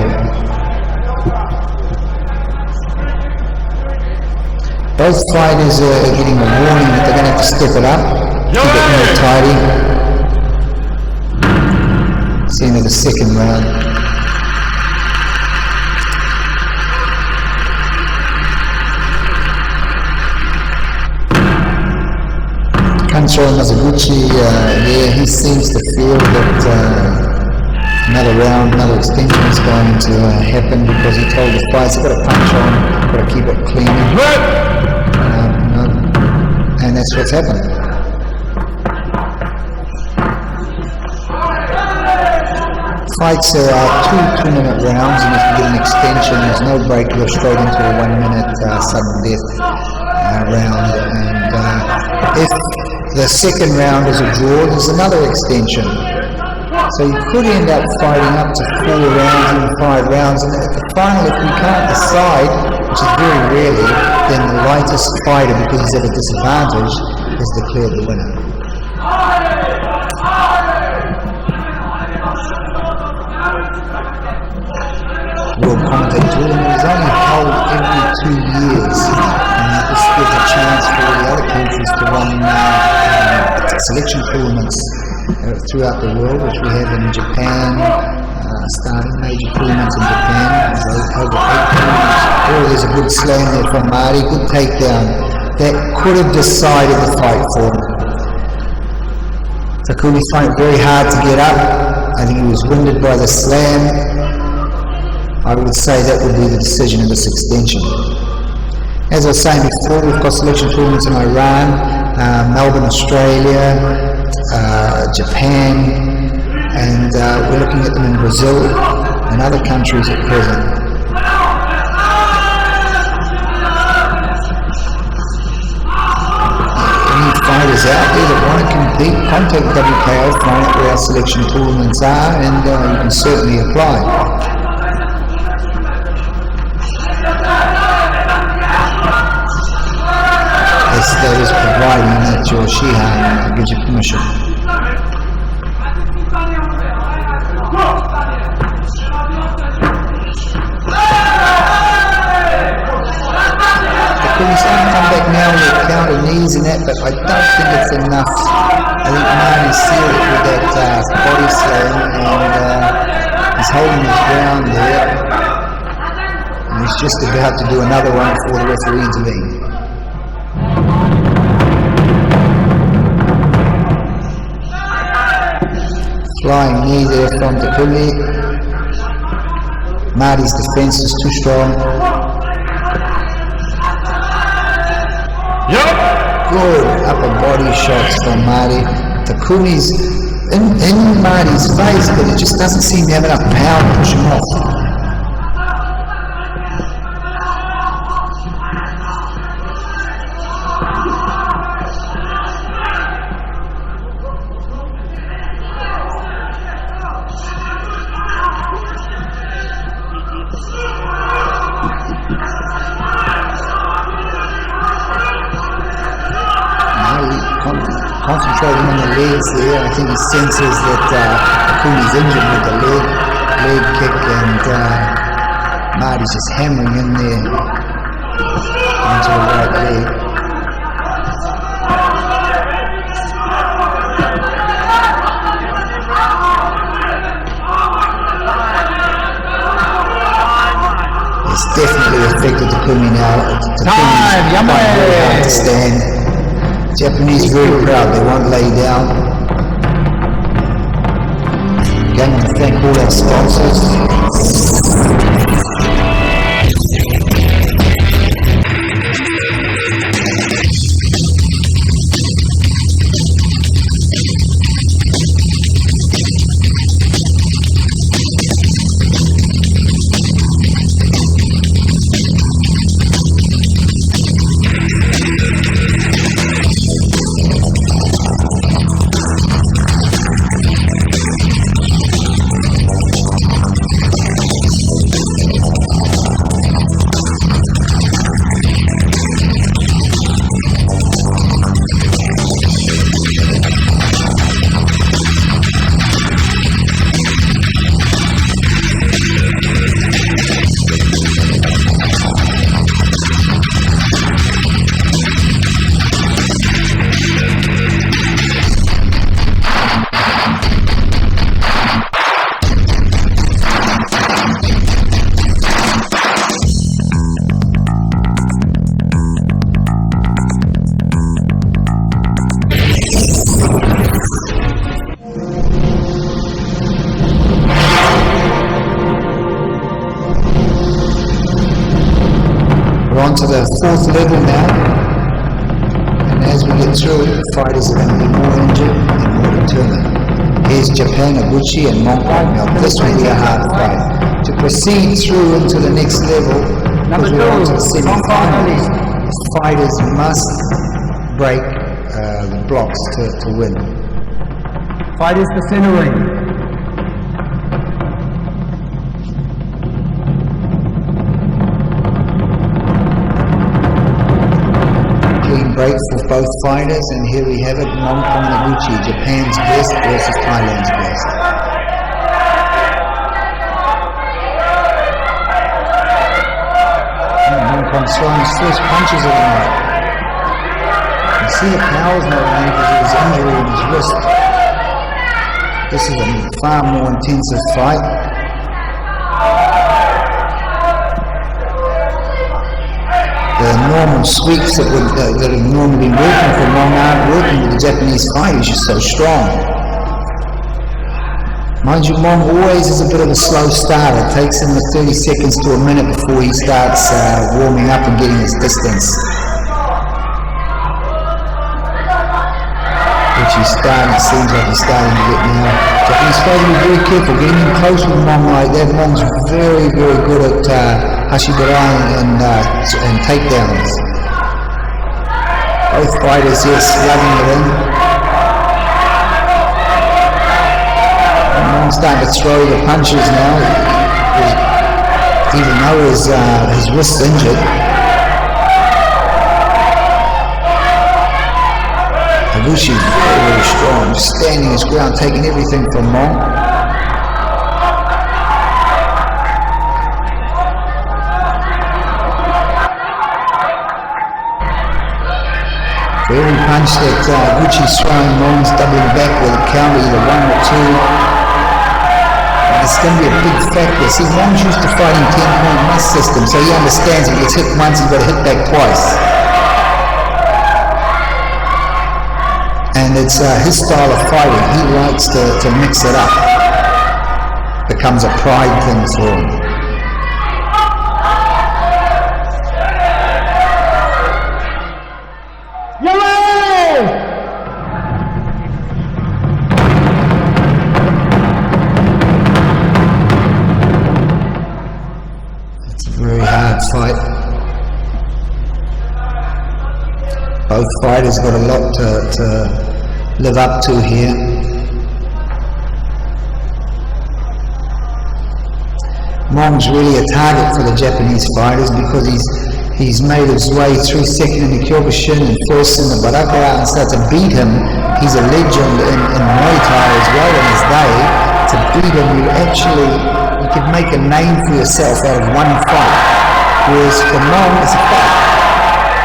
Both fighters are getting a warning that they're going to have to step it up, keep it more tidy. See into the second round. Kancho Mazuguchi, he seems to feel that another round, another extension is going to happen because he told the fights, I've got to punch on, I've got to keep it clean. And that's what's happened. Fights are 2 2-minute rounds, and if you get an extension, there's no break, you're straight into a 1-minute sudden death. round, and if the second round is a draw, there's another extension. So you could end up fighting up to 4 rounds and 5 rounds, and at the final, if we can't decide, which is very rarely, then the lightest fighter, because he's at a disadvantage, is declared the winner. World Contact Tournament is only held every 2 years, and this gives a chance for the other countries to run selection tournaments throughout the world, which we have in Japan, starting major tournaments in Japan, over 8 tournaments. Oh, there's a good slam there from Marty, good takedown. That could have decided the fight for him. Takumi fight very hard to get up. I think he was winded by the slam. I would say that would be the decision in this extension. As I was saying before, we've got selection tournaments in Iran, Melbourne, Australia, Japan, and we're looking at them in Brazil and other countries at present. Any fighters out there that want to compete, contact WKO, find out where our selection tournaments are, and you can certainly apply. That is providing that your Shihan gives you permission. The Queen's going to come back now with counter knees and that, but I don't think it's enough. I think Marty sealed it with that body slam, and he's holding his ground there. And he's just about to do another one before the referee intervenes. Flying knee there from Takumi. Marty's defense is too strong. Yep. Good upper body shots from Marty. Takumi's in Marty's face, but he just doesn't seem to have enough power to push him off. Concentrating on the legs there. I think he senses that Takumi's injured with the leg kick, and Marty's just hammering in there onto the right leg. It's definitely affected Takumi now. Takumi's quite very hard to stand. Japanese very proud, they won't lay down. Again, I want to thank all our sponsors. On to the 4th level now, and as we get through it, the fighters are going to be more injured and more determined. Here's Japan, Oguchi and Monkai. Now this will be a hard fight. To proceed through into the next level, because we're on to the semi-finals, fighters must break the blocks to win. Fighters to center ring. Clean break for both fighters, and here we have it, Monkong Noguchi, Japan's best versus Thailand's best. Monkong's throwing his first punches of the night. You can see the power's not there because of his injury in his wrist. This is a far more intensive fight. The normal sweeps that have normally been working for Mong aren't working with the Japanese fight. He's just so strong. Mind you, Mong always is a bit of a slow starter. It takes him 30 seconds to a minute before he starts warming up and getting his distance. Which seems like he's starting to get now. Japanese fighters be very careful. Getting in close with Mong like that. Mong's very, very good at Hashibarai and takedowns. Both fighters, yes, loving it in. Mong's starting to throw the punches now, even though his wrist's injured. Noguchi is very, very strong, just standing his ground, taking everything from Mong. For every punch that Noguchi's throwing, Mong's doubling back with a counter, either one or two. And it's going to be a big factor. See, Mong's used to fighting 10-point must system, so he understands if he gets hit once, he's got to hit back twice. And it's his style of fighting. He likes to mix it up. Becomes a pride thing for him. It's a very hard fight. Both fighters got a lot to live up to here. Mong's really a target for the Japanese fighters because he's made his way through second in the Kyokushin and first in the Barakara and started to beat him. He's a legend in Muay Thai as well in his day. To beat him, you could make a name for yourself out of one fight. Whereas for Mong, it's a fight.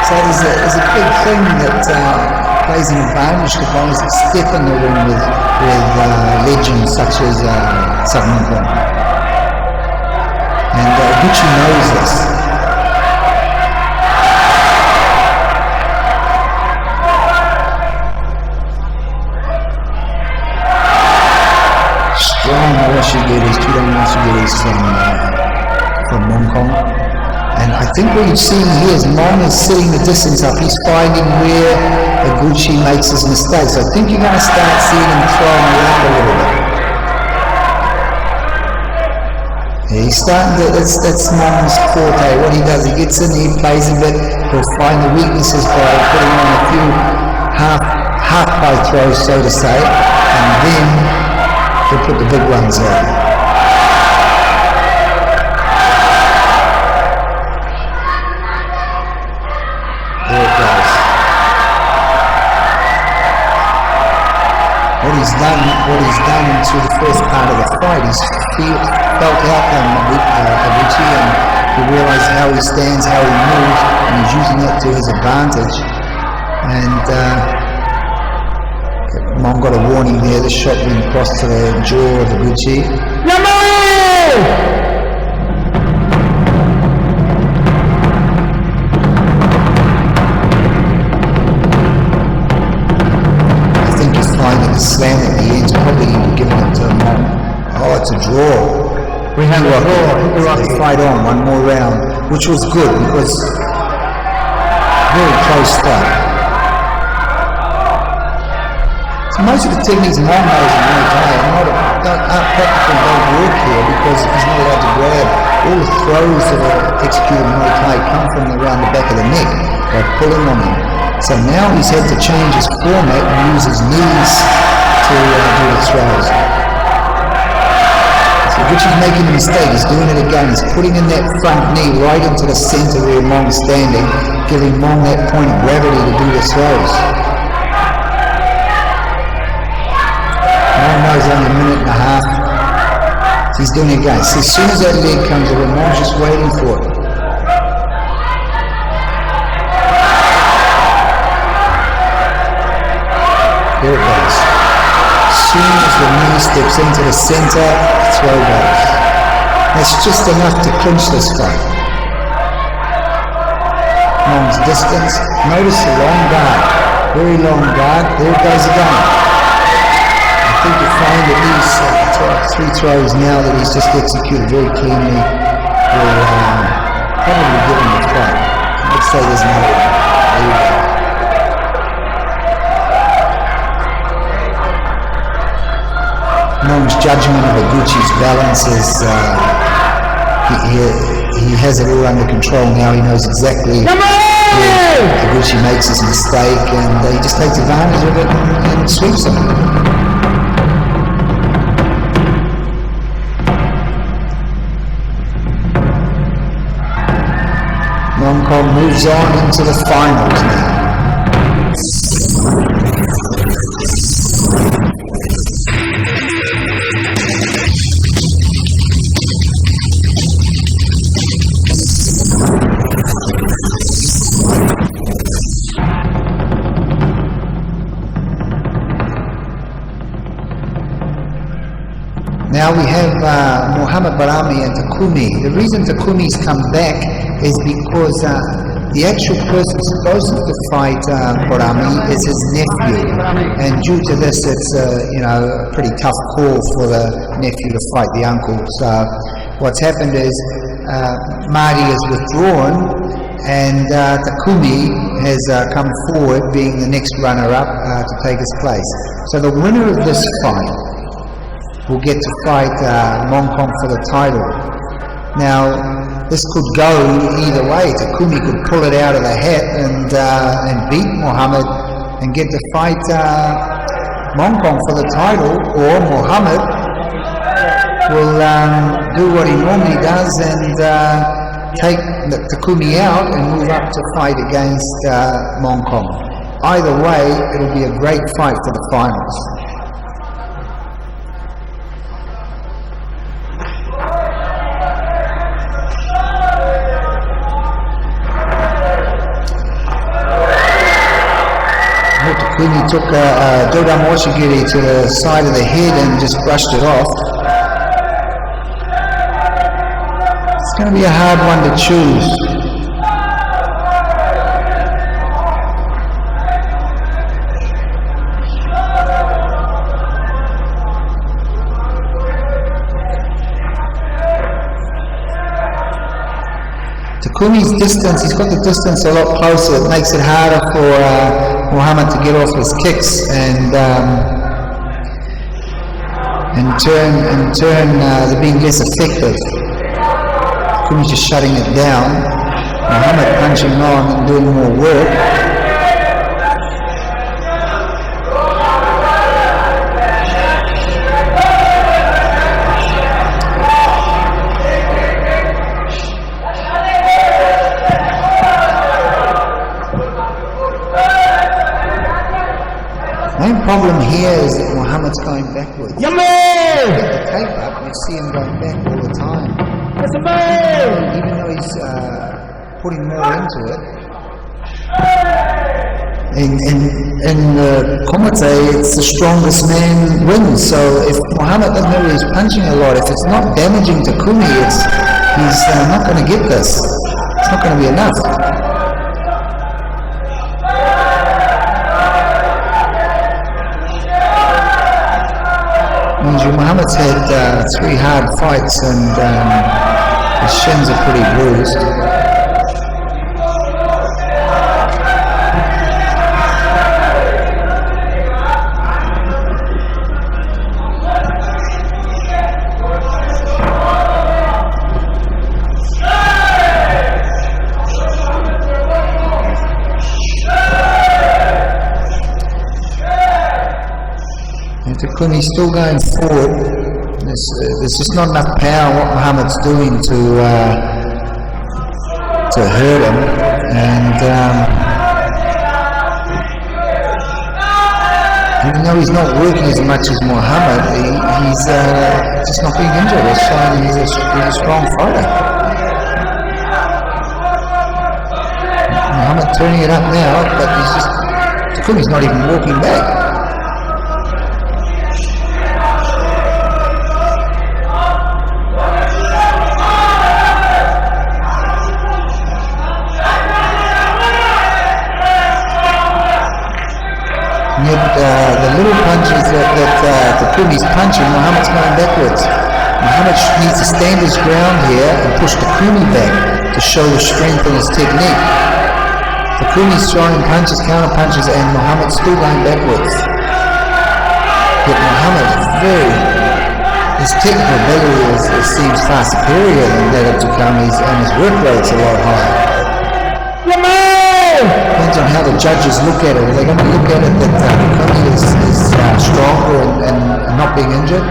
So there's a big thing that plays an advantage to guys that step in the ring with legends such as Monkong. And Noguchi knows this. Strong washigiris, two-down washigiris from Monkong. And I think what you're seeing here is Mong is setting the distance up. He's finding where Noguchi makes his mistakes. I think you're going to start seeing him throwing around a little bit. He's starting to, that's Mong's forte. What he does, he gets in, he plays a bit, he'll find the weaknesses by putting on a few half-by throws, so to say, and then he'll put the big ones on. What he's done through the first part of the fight, he's felt out Noguchi, and he realized how he stands, how he moves, and he's using that to his advantage. And Mong got a warning there. The shot went across to the jaw of Noguchi. Slam at the end, probably giving it to Mong. Oh, it's a draw. We have a draw. They fight on one more round, which was good because very close fight. So most of the techniques Mong knows in Muay Thai are practically don't work here because he's not allowed to grab. All the throws that are executed in Muay Thai come from around the back of the neck by pulling on him. So now he's had to change his format and use his knees to do the throws. So Richie's making a mistake. He's doing it again. He's putting in that front knee right into the center where Mong's standing, giving Mong that point of gravity to do the throws. Mong knows only a minute and a half. So he's doing it again. So as soon as that leg comes over, Mong's just waiting for it. There it goes. As soon as the knee steps into the center, throw goes. That's just enough to clinch this fight. Mong's distance. Notice the long guard. Very long guard. There it goes again. I think you'll find that these three throws now that he's just executed very cleanly will probably give him the fight. Let's say there's another one. There you go. Mong's judgment of Iguchi's balance is he has it all under control now. He knows exactly where Iguchi makes his mistake, and he just takes advantage of it and sweeps him. Mong Kong moves on into the finals now. Now we have Muhammad Barami and Takumi. The reason Takumi's come back is because the actual person supposed to fight Barami is his nephew, and due to this, it's a pretty tough call for the nephew to fight the uncle. So what's happened is Mahdi is withdrawn, and Takumi has come forward, being the next runner-up to take his place. So the winner of this fight will get to fight Mong Kong for the title. Now, this could go either way. Takumi could pull it out of the hat and beat Muhammad and get to fight Mong Kong for the title, or Muhammad will do what he normally does and take Takumi out and move up to fight against Mong Kong. Either way, it'll be a great fight for the finals. Takumi took a Dodam Oshigiri to the side of the head and just brushed it off. It's going to be a hard one to choose. Takumi's distance, he's got the distance a lot closer. It makes it harder for Muhammad to get off his kicks and turn they're being less effective. Takumi's just shutting it down. Muhammad punching on and doing more work. The main problem here is that Muhammad's going backwards. The tape up, you see him going back all the time. Even though he's putting more into it. In the commentary, it's the strongest man wins. So if Muhammad doesn't know he's punching a lot, if it's not damaging Takumi, he's not going to get this. It's not going to be enough. Muhammad's had 3 hard fights and his shins are pretty bruised. Takumi's still going forward. There's just not enough power in what Muhammad's doing to hurt him, and even though he's not working as much as Muhammad, he's just not being injured. It's showing he's a strong fighter. Muhammad turning it up now, but Takumi's not even walking back. The little punches that Takumi's punching, Muhammad's going backwards. Muhammad needs to stand his ground here and push Takumi back to show his strength and his technique. Takumi's throwing punches, counter punches, and Muhammad's still going backwards. Yet Muhammad his technical ability seems far superior than that of Takumi's, and his work rate's a lot higher. Depends on how the judges look at it. Are they going to look at it that Takumi is stronger and not being injured?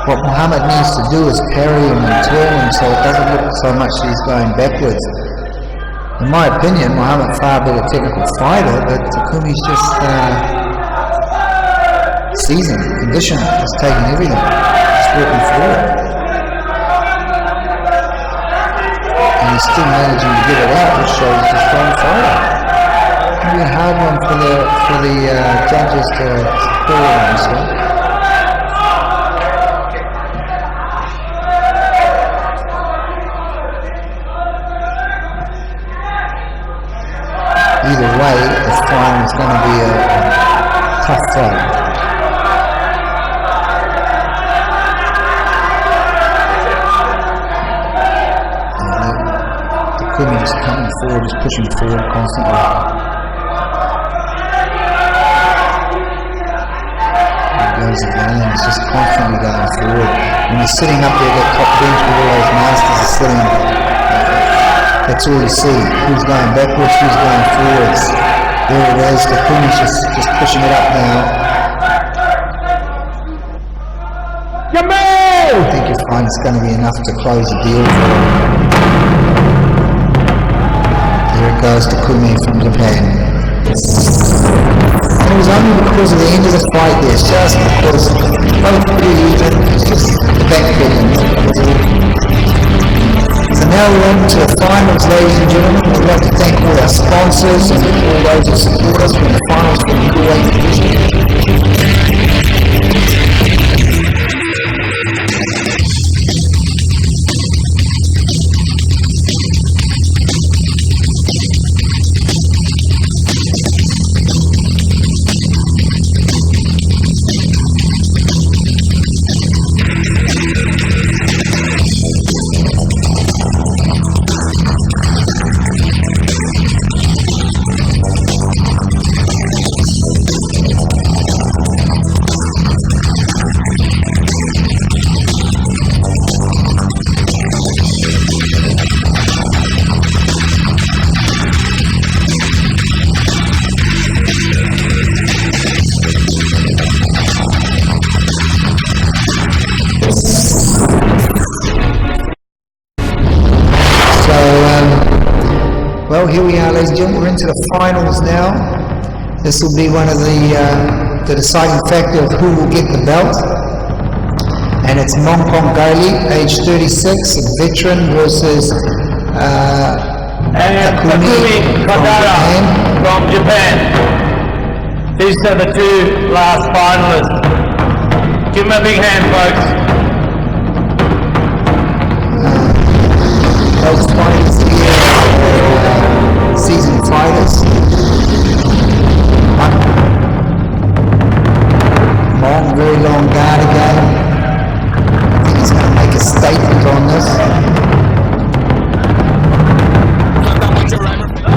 What Muhammad needs to do is carry him and turn him so it doesn't look so much that he's going backwards. In my opinion, Muhammad's far better technical fighter, but Takumi's just seasoned, conditioned, he's taking everything, just working forward. And he's still managing to get it out, which shows he's a strong fighter. It's going to be a hard one for the judges to call on this one. Either way, the final is going to be a tough fight. Takumi is coming forward, is pushing forward constantly. There goes again, it's just constantly going forward. When he's sitting up there, that top bench with all those masters are sitting. That's all you see. Who's going backwards, who's going forwards. There it is. Takumi's just pushing it up now. I think you'll find it's going to be enough to close the deal for him. There it goes, Takumi from Japan. And it was only because of the end of the fight there. It's just because both pretty even. It's just the back feelings. So now we're on to the finals, ladies and gentlemen. We'd like to thank all our sponsors and all those who support us in the finals for the Middleweight division. Well, here we are, ladies and gentlemen. We're into the finals now. This will be one of the deciding factor of who will get the belt. And it's Nongkong Gaili, age 36, a veteran, versus Takumi from Japan. These are the two last finalists. Give them a big hand, folks. Those fighters here are seasoned fighters. Very long guard again. I think he's going to make a statement on this.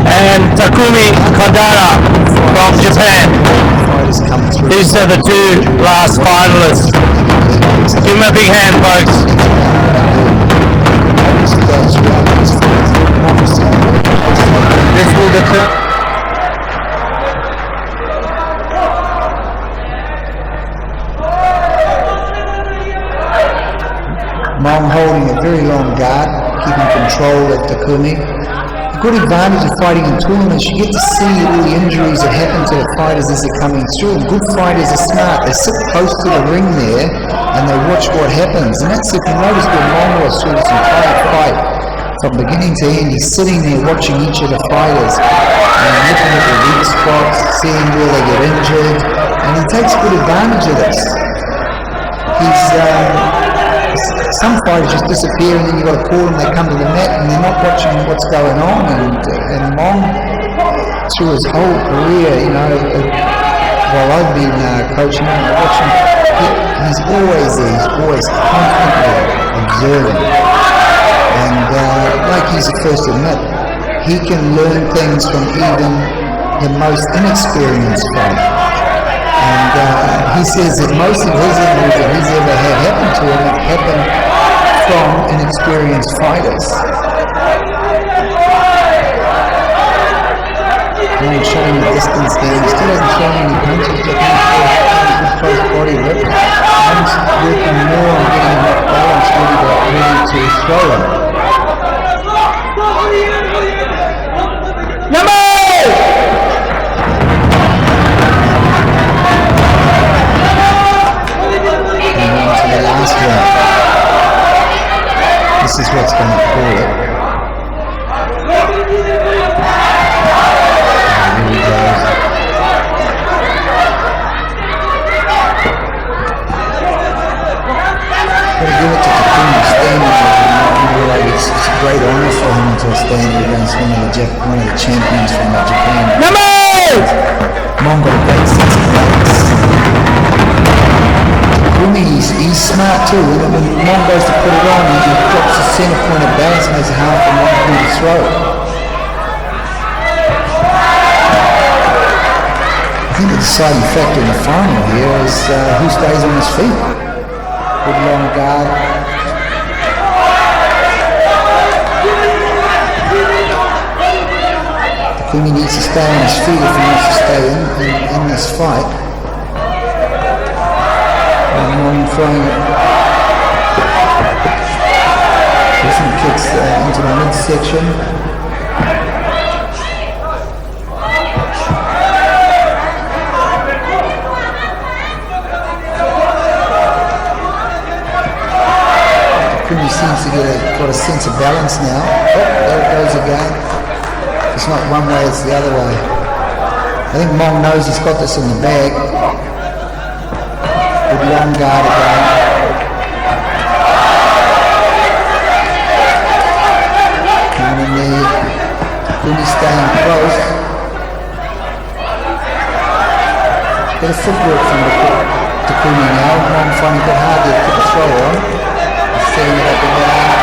And Takumi Kodara from Japan. Fighters come through. These are the two last finalists. Give him a big hand, folks. This will determine. Mong holding a very long guard, keeping control at Takumi. A good advantage of fighting in tournaments, you get to see all the injuries that happen to the fighters as they're coming through. Good fighters are smart. They sit close to the ring there and they watch what happens. And that's, if you notice, when Mong was through this entire fight, from beginning to end, he's sitting there watching each of the fighters and looking at the weak spots, seeing where they get injured, and he takes good advantage of this. Some fighters just disappear and then you've got to call them, they come to the mat and they're not watching what's going on. And Mong, through his whole career, you know, while I've been coaching him and watching, he's always there, he's always constantly observing. And like he's the first to admit, he can learn things from even the most inexperienced fighter. And he says that most of his injuries that he's ever had happen to him have happened from inexperienced fighters. He's showing the distance there. He still hasn't shown any punches, but he's a close body rip. I'm working more on getting him off balance, ready to throw him. Last round. This is what's going to call it. Here he goes. Got to give it to Takumi standing there. It's a great honor for him to stand against one of the champions from Japan. Mong got a great sense of balance. He's smart too. When Mong goes to put it on, he drops the center point of balance, makes it hard for Mong to do the throw. I think the deciding factor in the final here is who stays on his feet. Good long guard. Takumi needs to stay on his feet if he wants to stay in this fight. Mong throwing some kicks into the midsection. Takumi seems to got a sense of balance now. Oh, there it goes again. It's not one way, it's the other way. I think Mong knows he's got this in the bag. Good long guard again. Coming in there, really staying close. Bit of footwork from Takumi now. Mong finding it hard to put the throw on. Setting it up and down.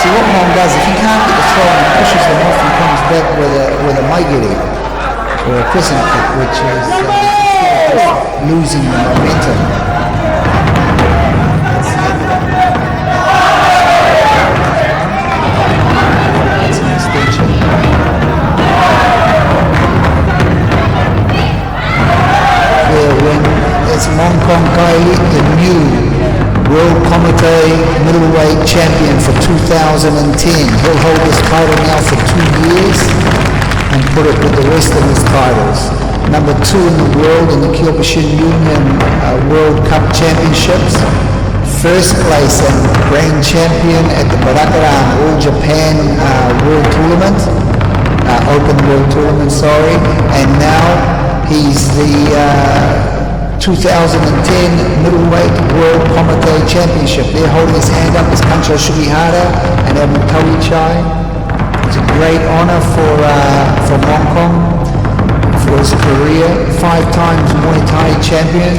See what Mong does, if he can't get the throw on, he pushes them off and comes back with a maigiri, or a crescent kick, which is losing the momentum. That's an extension. It's Mong Kong Kai, the new World Comité Middleweight Champion for 2010. He'll hold this title now for 2 years and put it with the rest of his titles. Number 2 in the world in the Kyokushin Union World Cup Championships. First place and grand champion at the Barakaran All Japan World Tournament. Open World Tournament, sorry. And now he's the 2010 Middleweight World Comité Championship. They're holding his hand up as Pancho Sugihara and Edmund Koichai. It's a great honor for Mong Kong, for his career. 5 times Muay Thai champion.